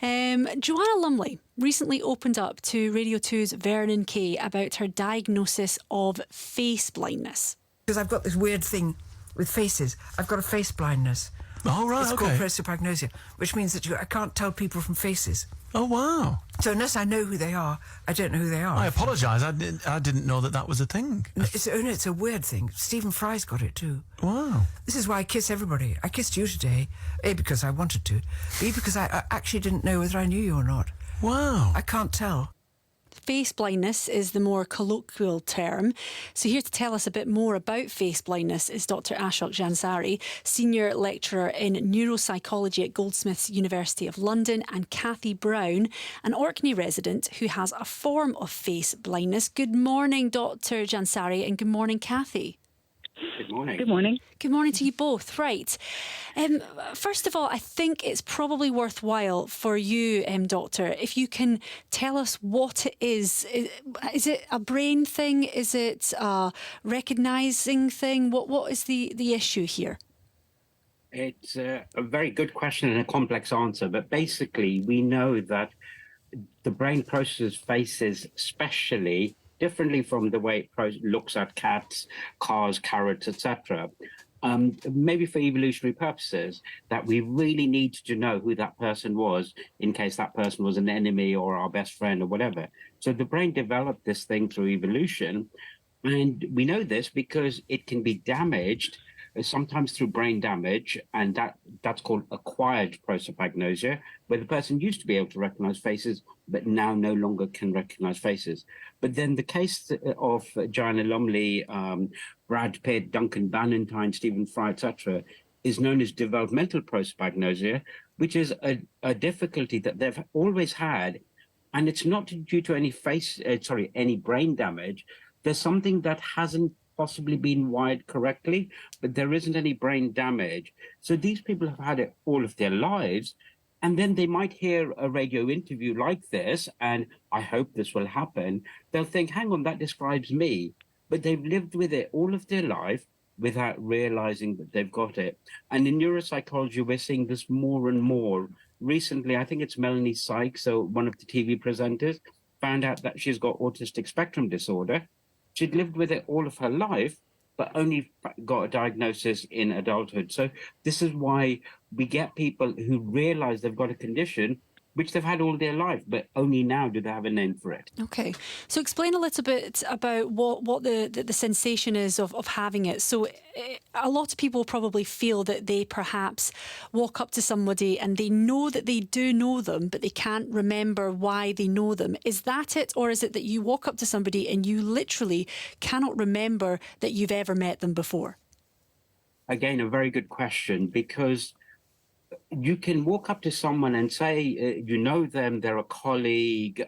Joanna Lumley recently opened up to Radio 2's Vernon Kay about her diagnosis of face blindness. Because I've got this weird thing with faces. I've got a face blindness. Oh, right, it's called prosopagnosia, which means that I can't tell people from faces. Oh, wow. So unless I know who they are, I don't know who they are. I apologise. I didn't know that was a thing. It's a weird thing. Stephen Fry's got it too. Wow. This is why I kiss everybody. I kissed you today, A, because I wanted to, B, because I actually didn't know whether I knew you or not. Wow. I can't tell. Face blindness is the more colloquial term. So here to tell us a bit more about face blindness is Dr. Ashok Jansari, Senior Lecturer in Neuropsychology at Goldsmiths University of London, and Kathy Brown, an Orkney resident who has a form of face blindness. Good morning, Dr. Jansari, and good morning, Kathy. Good morning. Good morning. Good morning to you both. Right. First of all, I think it's probably worthwhile for you, Doctor, if you can tell us what it is. Is it a brain thing? Is it a recognising thing? What is the issue here? It's a very good question and a complex answer, but basically we know that the brain processes faces especially differently from the way it looks at cats, cars, carrots, etc. Maybe for evolutionary purposes, that we really need to know who that person was in case that person was an enemy or our best friend or whatever. So the brain developed this thing through evolution, and we know this because it can be damaged, sometimes through brain damage, and that's called acquired prosopagnosia, where the person used to be able to recognize faces, but now no longer can recognize faces. But then the case of Joanna Lumley, Brad Pitt, Duncan Bannatyne, Stephen Fry, etc., is known as developmental prosopagnosia, which is a difficulty that they've always had, and it's not due to any brain damage. There's something that hasn't possibly been wired correctly, but there isn't any brain damage. So these people have had it all of their lives, and then they might hear a radio interview like this, and I hope this will happen. They'll think, hang on, that describes me. But they've lived with it all of their life without realizing that they've got it. And in neuropsychology, we're seeing this more and more. Recently, I think it's Melanie Sykes, so one of the TV presenters, found out that she's got autistic spectrum disorder. She'd lived with it all of her life, but only got a diagnosis in adulthood. So this is why we get people who realize they've got a condition which they've had all their life, but only now do they have a name for it. Okay. So explain a little bit about what the sensation is of having it. So a lot of people probably feel that they perhaps walk up to somebody and they know that they do know them, but they can't remember why they know them. Is that it? Or is it that you walk up to somebody and you literally cannot remember that you've ever met them before? Again, a very good question, because you can walk up to someone and say, you know them, they're a colleague,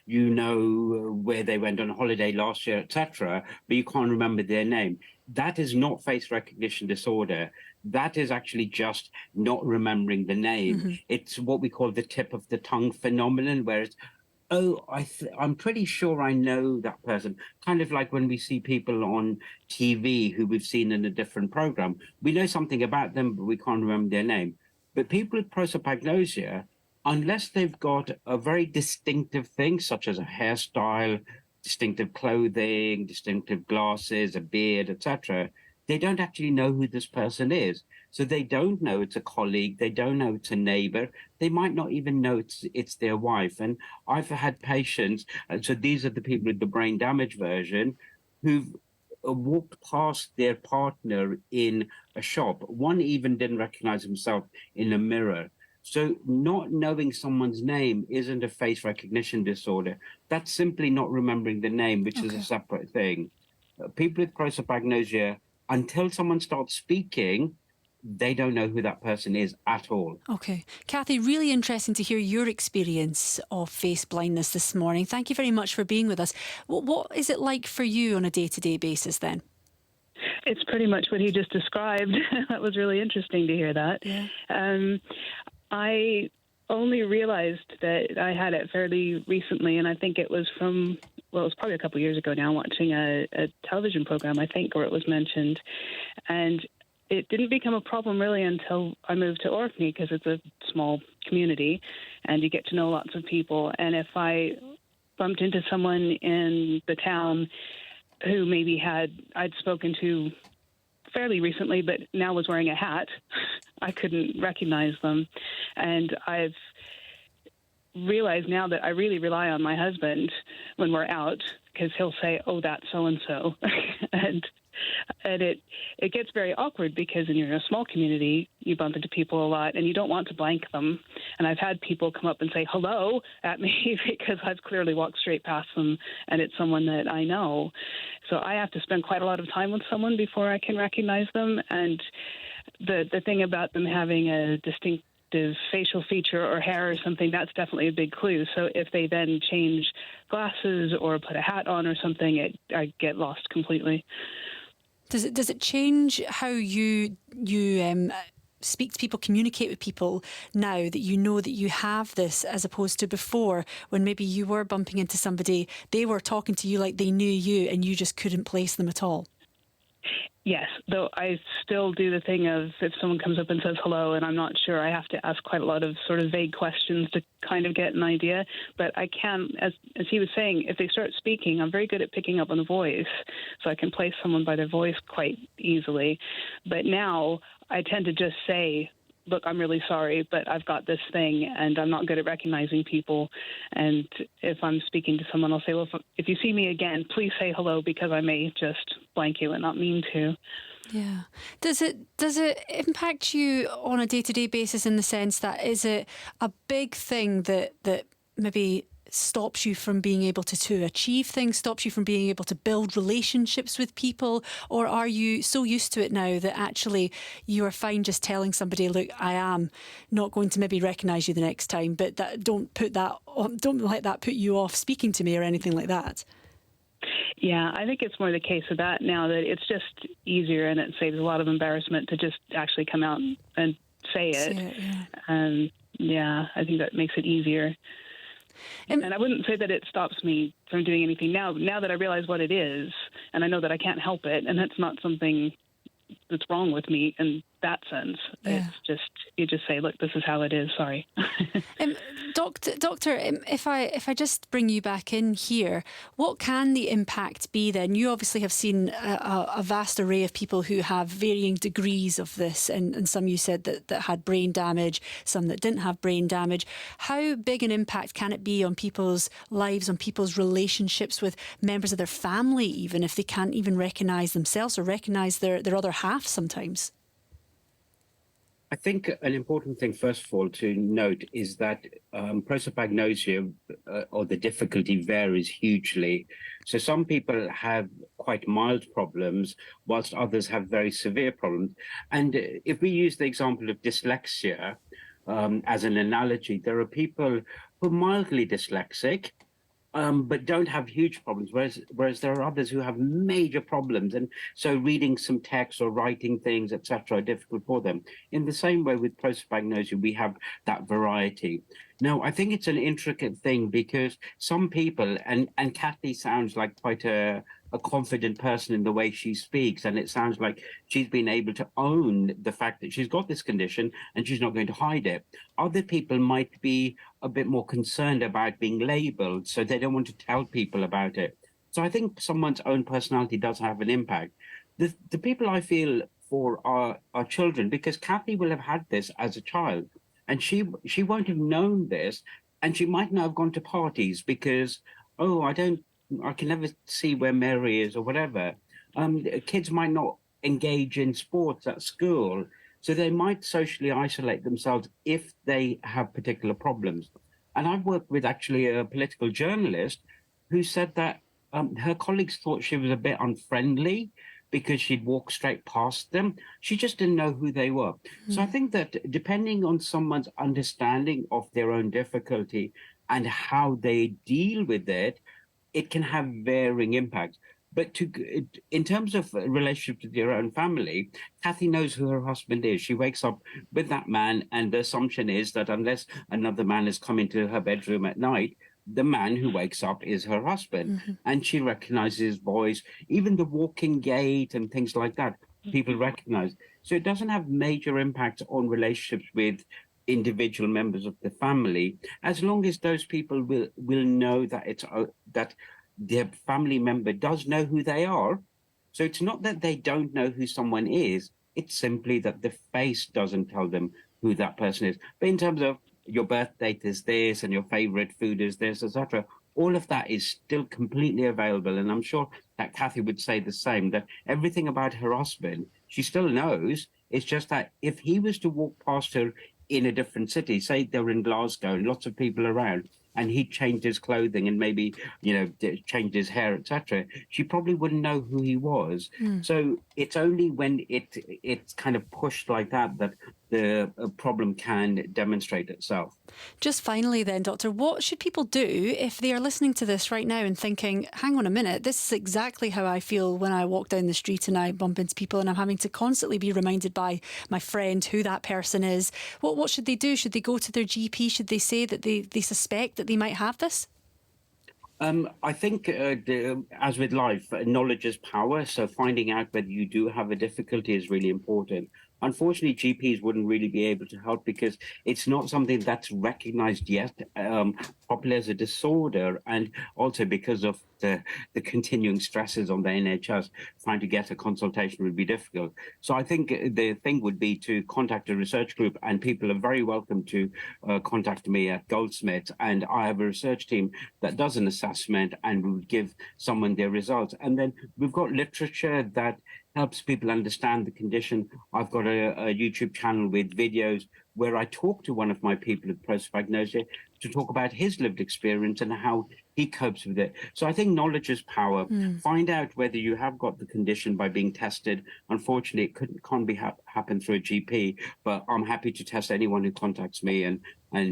you know where they went on holiday last year, etc., but you can't remember their name. That is not face recognition disorder. That is actually just not remembering the name. Mm-hmm. It's what we call the tip of the tongue phenomenon, where it's, oh, I'm pretty sure I know that person. Kind of like when we see people on TV who we've seen in a different program. We know something about them, but we can't remember their name. But people with prosopagnosia, unless they've got a very distinctive thing, such as a hairstyle, distinctive clothing, distinctive glasses, a beard, etc., they don't actually know who this person is. So they don't know it's a colleague. They don't know it's a neighbor. They might not even know it's their wife. And I've had patients, and so these are the people with the brain damage version, who've walked past their partner in a shop. One even didn't recognize himself in a mirror. So not knowing someone's name isn't a face recognition disorder. That's simply not remembering the name, which is a separate thing. People with prosopagnosia, until someone starts speaking, they don't know who that person is at all. Okay. Kathy, really interesting to hear your experience of face blindness this morning. Thank you very much for being with us. What is it like for you on a day-to-day basis then? It's pretty much what he just described. That was really interesting to hear that. Yeah. I only realized that I had it fairly recently, and I think it was from, well, it was probably a couple of years ago now, watching a television program, I think, where it was mentioned. And it didn't become a problem really until I moved to Orkney, because it's a small community and you get to know lots of people. And if I bumped into someone in the town who maybe I'd spoken to fairly recently, but now was wearing a hat, I couldn't recognize them. And I've realized now that I really rely on my husband when we're out, because he'll say, "Oh, that's so-and-so." and it gets very awkward, because when you're in a small community, you bump into people a lot and you don't want to blank them. And I've had people come up and say hello at me because I've clearly walked straight past them and it's someone that I know. So I have to spend quite a lot of time with someone before I can recognize them. And the thing about them having a distinctive facial feature or hair or something, that's definitely a big clue. So if they then change glasses or put a hat on or something, I get lost completely. Does it change how you speak to people, communicate with people now that you know that you have this, as opposed to before, when maybe you were bumping into somebody, they were talking to you like they knew you and you just couldn't place them at all? Yes, though I still do the thing of, if someone comes up and says hello and I'm not sure, I have to ask quite a lot of sort of vague questions to kind of get an idea. But I can, as he was saying, if they start speaking, I'm very good at picking up on the voice, so I can place someone by their voice quite easily. But now I tend to just say, "Look, I'm really sorry, but I've got this thing and I'm not good at recognizing people." And if I'm speaking to someone, I'll say, "Well, if you see me again, please say hello, because I may just blank you and not mean to." Yeah. Does it impact you on a day-to-day basis, in the sense that, is it a big thing that maybe stops you from being able to achieve things, stops you from being able to build relationships with people? Or are you so used to it now that actually you are fine just telling somebody, "Look, I am not going to maybe recognise you the next time, but don't let that put you off speaking to me," or anything like that? Yeah, I think it's more the case of that now, that it's just easier and it saves a lot of embarrassment to just actually come out and say it. Yeah, I think that makes it easier. And I wouldn't say that it stops me from doing anything now that I realize what it is, and I know that I can't help it, and that's not something that's wrong with me in that sense. Yeah. It's just, you just say, "Look, this is how it is, sorry." Doctor, if I just bring you back in here, what can the impact be then? You obviously have seen a vast array of people who have varying degrees of this, and some you said that had brain damage, some that didn't have brain damage. How big an impact can it be on people's lives, on people's relationships with members of their family, even if they can't even recognise themselves or recognise their other half sometimes? I think an important thing, first of all, to note is that prosopagnosia, or the difficulty, varies hugely. So some people have quite mild problems, whilst others have very severe problems. And if we use the example of dyslexia as an analogy, there are people who are mildly dyslexic, but don't have huge problems, whereas there are others who have major problems, and so reading some text or writing things, etc., are difficult for them. In the same way with prosopagnosia, we have that variety. Now, I think it's an intricate thing, because some people, and Kathy sounds like quite a confident person in the way she speaks, and it sounds like she's been able to own the fact that she's got this condition and she's not going to hide it. Other people might be a bit more concerned about being labeled, so they don't want to tell people about it. So I think someone's own personality does have an impact. The people I feel for are children, because Kathy will have had this as a child, and she won't have known this, and she might not have gone to parties because, "Oh, I can never see where Mary is," or whatever. Kids might not engage in sports at school, so they might socially isolate themselves if they have particular problems. And I've worked with actually a political journalist who said that her colleagues thought she was a bit unfriendly because she'd walk straight past them. She just didn't know who they were. So I think that depending on someone's understanding of their own difficulty and how they deal with it, it can have varying impacts. But in terms of relationships with your own family, Kathy knows who her husband is. She wakes up with that man, and the assumption is that unless another man has come into her bedroom at night, the man who wakes up is her husband. Mm-hmm. And she recognizes his voice, even the walking gait and things like that. People recognize. So it doesn't have major impact on relationships with individual members of the family, as long as those people will know that it's that their family member does know who they are. So it's not that they don't know who someone is, it's simply that the face doesn't tell them who that person is. But in terms of your birth date is this and your favorite food is this, etc., all of that is still completely available. And I'm sure that Kathy would say the same, that everything about her husband, she still knows. It's just that if he was to walk past her in a different city, say they're in Glasgow and lots of people around, and he changed his clothing and maybe, changed his hair, etc., she probably wouldn't know who he was. So it's only when it's kind of pushed like that that the problem can demonstrate itself. Just finally then, Doctor, what should people do if they are listening to this right now and thinking, hang on a minute, this is exactly how I feel when I walk down the street and I bump into people and I'm having to constantly be reminded by my friend who that person is. What should they do? Should they go to their GP? Should they say that they suspect that they might have this? I think, as with life, knowledge is power. So finding out whether you do have a difficulty is really important. Unfortunately, GPs wouldn't really be able to help because it's not something that's recognized yet properly as a disorder, and also because of the continuing stresses on the NHS, trying to get a consultation would be difficult. So I think the thing would be to contact a research group, and people are very welcome to contact me at Goldsmiths, and I have a research team that does an assessment and would give someone their results. And then we've got literature that helps people understand the condition. I've got a YouTube channel with videos where I talk to one of my people with prosopagnosia to talk about his lived experience and how he copes with it. So I think knowledge is power. Find out whether you have got the condition by being tested. Unfortunately, it can't be happen through a GP, but I'm happy to test anyone who contacts me, and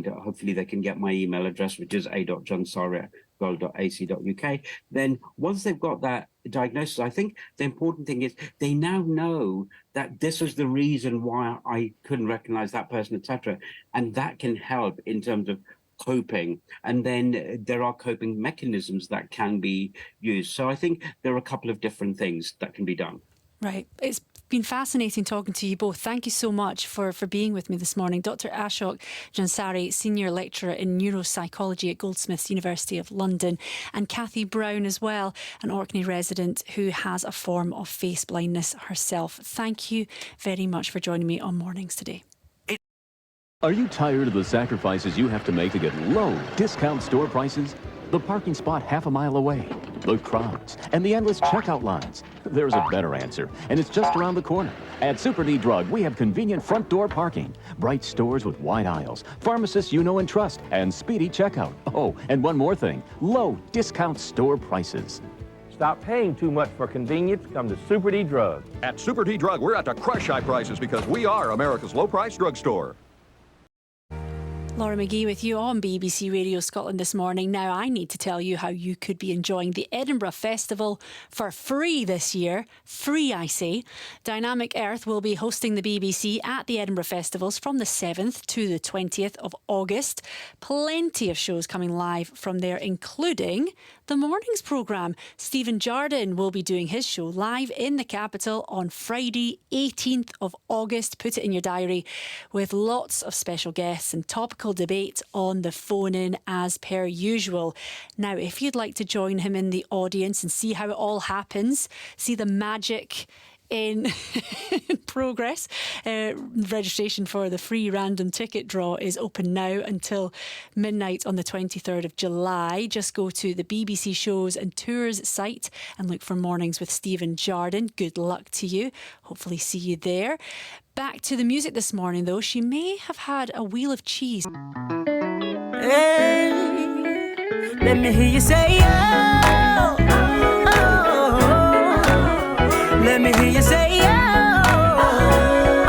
hopefully they can get my email address, which is a.johnsari@gold.ac.uk. Then once they've got that diagnosis, I think the important thing is they now know that this is the reason why I couldn't recognize that person, etc. And that can help in terms of coping. And then there are coping mechanisms that can be used. So I think there are a couple of different things that can be done. Right. It's been fascinating talking to you both. Thank you so much for being with me this morning. Dr. Ashok Jansari, Senior Lecturer in Neuropsychology at Goldsmiths, University of London, and Kathy Brown as well, an Orkney resident who has a form of face blindness herself. Thank you very much for joining me on Mornings today. Are you tired of the sacrifices you have to make to get low discount store prices? The parking spot half a mile away, the crowds, and the endless checkout lines. There's a better answer, and it's just around the corner. At Super D Drug, we have convenient front door parking, bright stores with wide aisles, pharmacists you know and trust, and speedy checkout. Oh, and one more thing, low discount store prices. Stop paying too much for convenience. Come to Super D Drug. At Super D Drug, we're out to crush high prices because we are America's low-price drugstore. Laura McGee with you on BBC Radio Scotland this morning. Now, I need to tell you how you could be enjoying the Edinburgh Festival for free this year. Free, I say. Dynamic Earth will be hosting the BBC at the Edinburgh Festivals from the 7th to the 20th of August. Plenty of shows coming live from there, including the mornings programme. Stephen Jardine will be doing his show live in the capital on Friday, 18th of August. Put it in your diary, with lots of special guests and topical debate on the phone-in as per usual. Now, if you'd like to join him in the audience and see how it all happens, see the magic in progress, registration for the free random ticket draw is open now until midnight on the 23rd of July. Just go to the BBC Shows and Tours site and look for Mornings with Stephen Jardine. Good luck to you. Hopefully see you there. Back to the music this morning, though. She may have had a wheel of cheese. Hey, let me hear you say, oh, oh, oh. Let me hear you say, oh,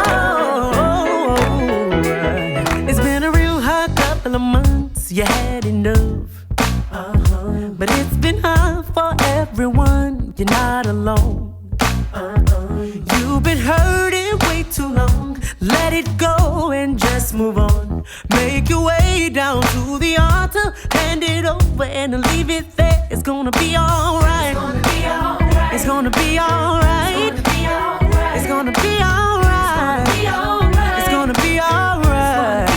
oh, oh. It's been a real hard couple of months, you had enough. But it's been hard for everyone, you're not move on. Make your way down to the altar, hand it over and leave it there. It's gonna be alright. It's gonna be alright. It's gonna be alright. It's gonna be alright. It's gonna be alright.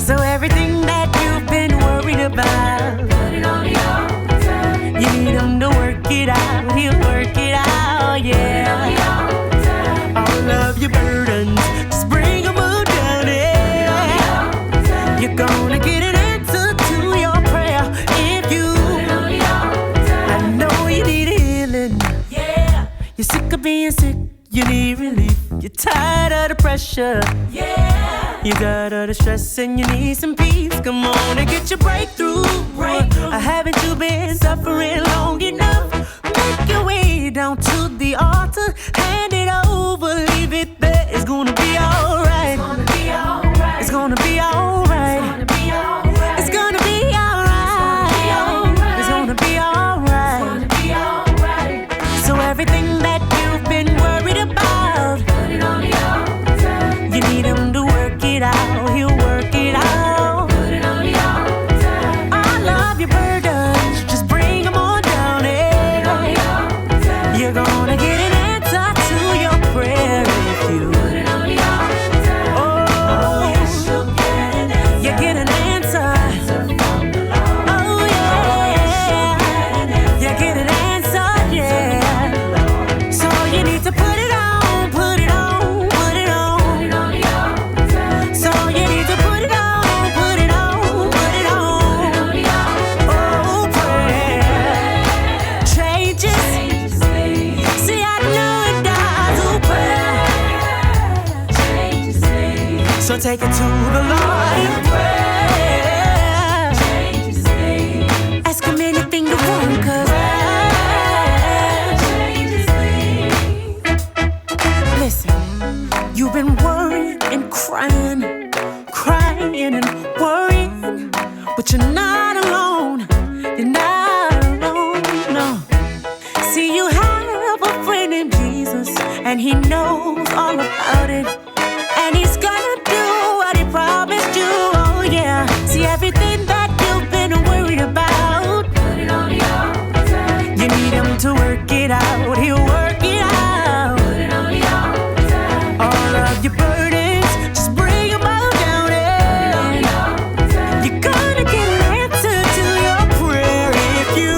So everything that you've been worried about, put it on the altar. You need him to work it out. He'll work it out, yeah. All of your burdens, just bring them all down, yeah. You're gonna get an answer to your prayer if you. I know you need healing, yeah. You're sick of being sick, you need relief. You're tired of the pressure, yeah. You got all the stress and you need some peace. Come on and get your breakthrough. Haven't you been suffering long enough? Make your way down to the altar, hand it over, leave it there. It's gonna be alright. It's gonna be alright. It's gonna be alright. It's gonna be alright. It's gonna be alright. So everything that you've been worried about, put it on the altar. You need him to work it out. He'll work it out. Put it on the altar. All of your burdens, just bring them on down here. You're gonna get an answer to your prayer if you put it on the altar. Oh, yes, you'll get an answer. You get an answer. Oh, yeah. You get an answer, yeah. So you need to put it on, put it on, put it on. So you need to put it on, put it on, put it on. Oh, prayer changes. See, I know it does. Oh, prayer. So take it to the Lord in prayer. Ask him anything you want, 'cause listen, you've been worrying and crying and worrying, but you're not alone. You're not alone, no. See, you have a friend in Jesus, and he knows all about it. And he's gonna do what he promised you, oh yeah. See, everything that you've been worried about, put it on the altar. You need him to work it out, he'll work it out. Put it on the altar. All of your burdens, just bring them all down there. You're gonna get an answer to your prayer if you.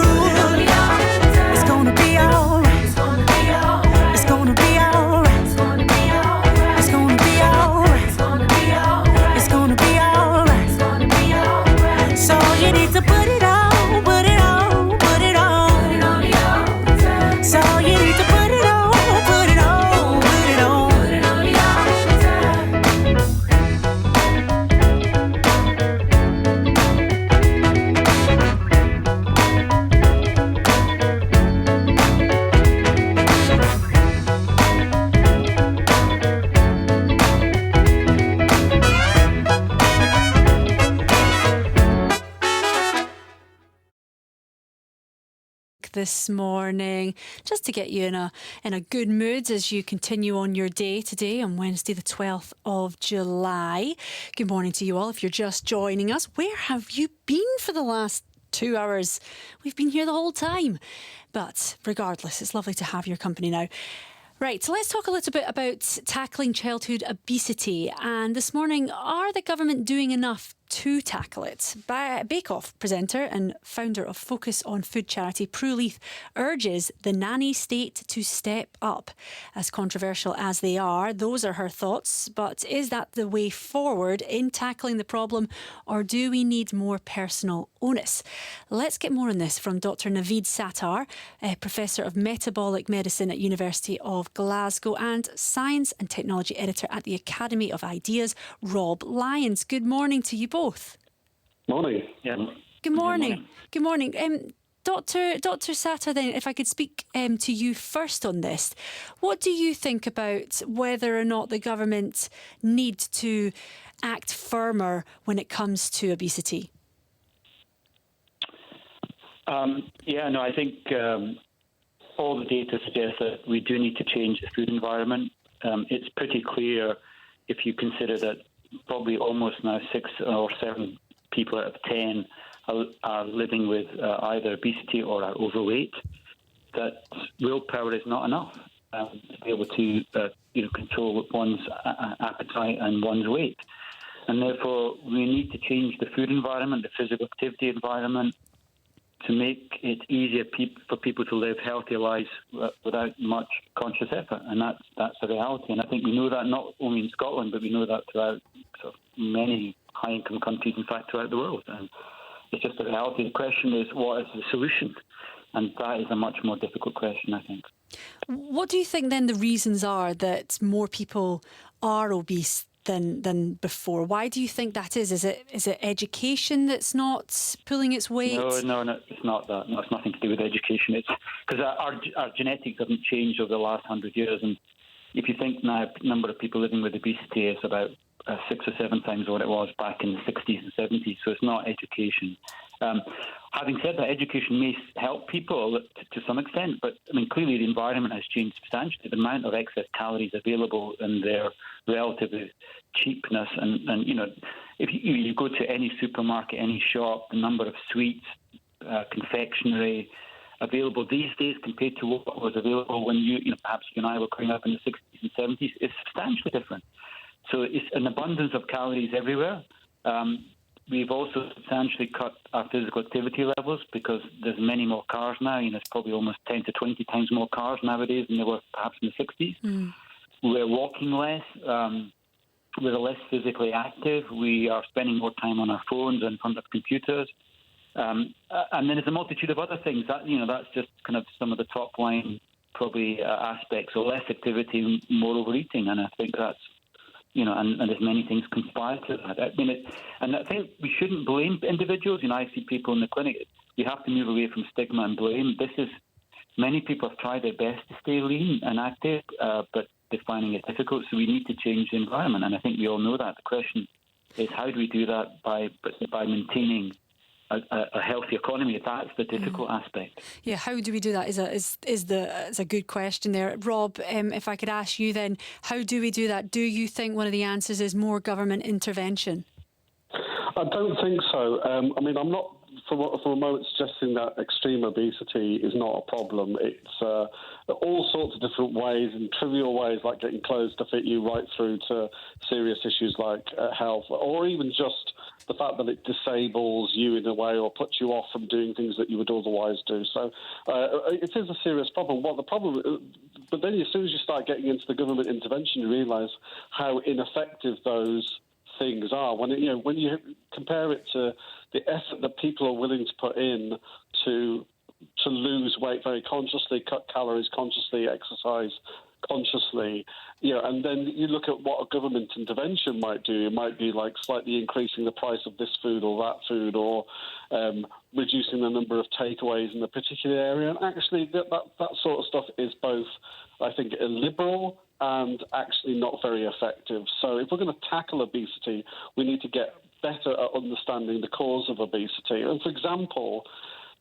It's gonna be alright. It's gonna be alright. It's gonna be alright. It's gonna be alright. It's gonna be alright. It's gonna be alright. It's gonna be alright. It's gonna be alright. So you need to put it on, put it on, put it on. Put it on the altar. So you need to put it on, put it on, put it on. Put it on the altar. This morning, just to get you in a good mood as you continue on your day today on Wednesday the 12th of July. Good morning to you all. If you're just joining us, where have you been for the last 2 hours? We've been here the whole time. But regardless, it's lovely to have your company now. Right, so let's talk a little bit about tackling childhood obesity. And this morning, are the government doing enough to tackle it? Bake Off presenter and founder of Focus on Food charity, Prue Leith, urges the nanny state to step up. As controversial as they are, those are her thoughts. But is that the way forward in tackling the problem, or do we need more personal onus? Let's get more on this from Dr. Naveed Sattar, Professor of Metabolic Medicine at University of Glasgow and Science and Technology Editor at the Academy of Ideas, Rob Lyons. Good morning to you both. Morning. Yeah. Good morning. Good morning. Dr. Sattar, then, if I could speak to you first on this, what do you think about whether or not the government need to act firmer when it comes to obesity? I think all the data suggests that we do need to change the food environment. It's pretty clear if you consider that probably almost now 6 or 7 people out of 10 are living with either obesity or are overweight, that willpower is not enough to be able to control one's appetite and one's weight. And therefore, we need to change the food environment, the physical activity environment, to make it easier for people to live healthy lives without much conscious effort. And that's a reality. And I think we know that not only in Scotland, but we know that throughout many high-income countries, in fact, throughout the world. And it's just a reality. The question is, what is the solution? And that is a much more difficult question, I think. What do you think then the reasons are that more people are obese than before? Why do you think that is? Is it education that's not pulling its weight? No, it's not that. No, it's nothing to do with education. It's because our genetics haven't changed over the last 100 years. And if you think now the number of people living with obesity is about 6 or 7 times what it was back in the 60s and 70s, so it's not education. Having said that, education may help people to some extent, but I mean, clearly the environment has changed substantially. The amount of excess calories available and their relative cheapness, and if you go to any supermarket, any shop, the number of sweets, confectionery available these days compared to what was available when perhaps you and I were growing up in the 60s and 70s is substantially different. So it's an abundance of calories everywhere. We've also substantially cut our physical activity levels because there's many more cars now. There's probably almost 10 to 20 times more cars nowadays than there were perhaps in the 60s. We're walking less. We're less physically active. We are spending more time on our phones and in front of computers. And then there's a multitude of other things. That's just kind of some of the top line probably aspects. So less activity, more overeating. And I think that's and there's many things conspire to that. And I think we shouldn't blame individuals. I see people in the clinic. You have to move away from stigma and blame. Many people have tried their best to stay lean and active, but they're finding it difficult. So we need to change the environment, and I think we all know that. The question is, how do we do that by maintaining a healthy economy? That's the difficult aspect. Yeah, how do we do that is a good question there. Rob, if I could ask you then, how do we do that? Do you think one of the answers is more government intervention? I don't think so. I'm not for a moment suggesting that extreme obesity is not a problem. It's all sorts of different ways and trivial ways, like getting clothes to fit you, right through to serious issues like health, or even just the fact that it disables you in a way or puts you off from doing things that you would otherwise do. So it is a serious problem. But then as soon as you start getting into the government intervention, you realise how ineffective those things are. When you compare it to the effort that people are willing to put in to lose weight very consciously, cut calories consciously, exercise consciously, and then you look at what a government intervention might do. It might be like slightly increasing the price of this food or that food, or reducing the number of takeaways in a particular area. And actually, that sort of stuff is both, I think, illiberal and actually not very effective. So if we're going to tackle obesity, we need to get better at understanding the cause of obesity. And for example,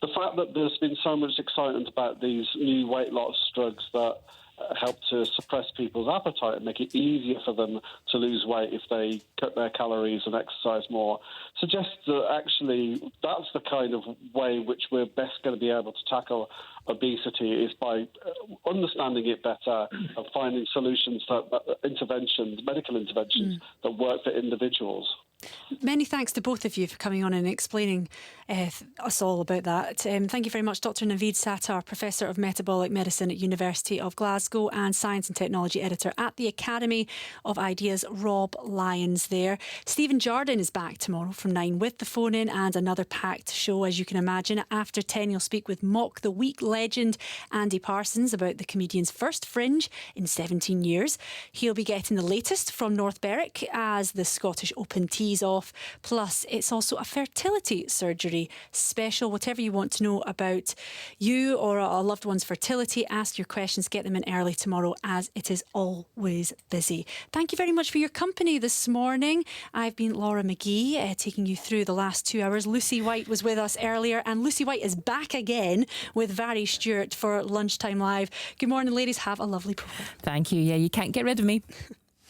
the fact that there's been so much excitement about these new weight loss drugs that help to suppress people's appetite and make it easier for them to lose weight if they cut their calories and exercise more, suggests that actually that's the kind of way in which we're best going to be able to tackle obesity, is by understanding it better and finding solutions, medical interventions that work for individuals. Many thanks to both of you for coming on and explaining us all about that. Thank you very much, Dr. Naveed Sattar, Professor of Metabolic Medicine at University of Glasgow and Science and Technology Editor at the Academy of Ideas. Rob Lyons there. Stephen Jardine is back tomorrow from 9 with the phone-in and another packed show, as you can imagine. After 10, you'll speak with Mock the Week legend Andy Parsons about the comedian's first Fringe in 17 years. He'll be getting the latest from North Berwick as the Scottish Open tees off. Plus, it's also a fertility surgery special. Whatever you want to know about you or a loved one's fertility, ask your questions, get them in early tomorrow, as it is always busy. Thank you very much for your company this morning. I've been Laura McGee, taking you through the last 2 hours. Lucy White was with us earlier, and Lucy White is back again with Vary Stewart for Lunchtime Live. Good morning, ladies. Have a lovely program. Thank you. Yeah, you can't get rid of me.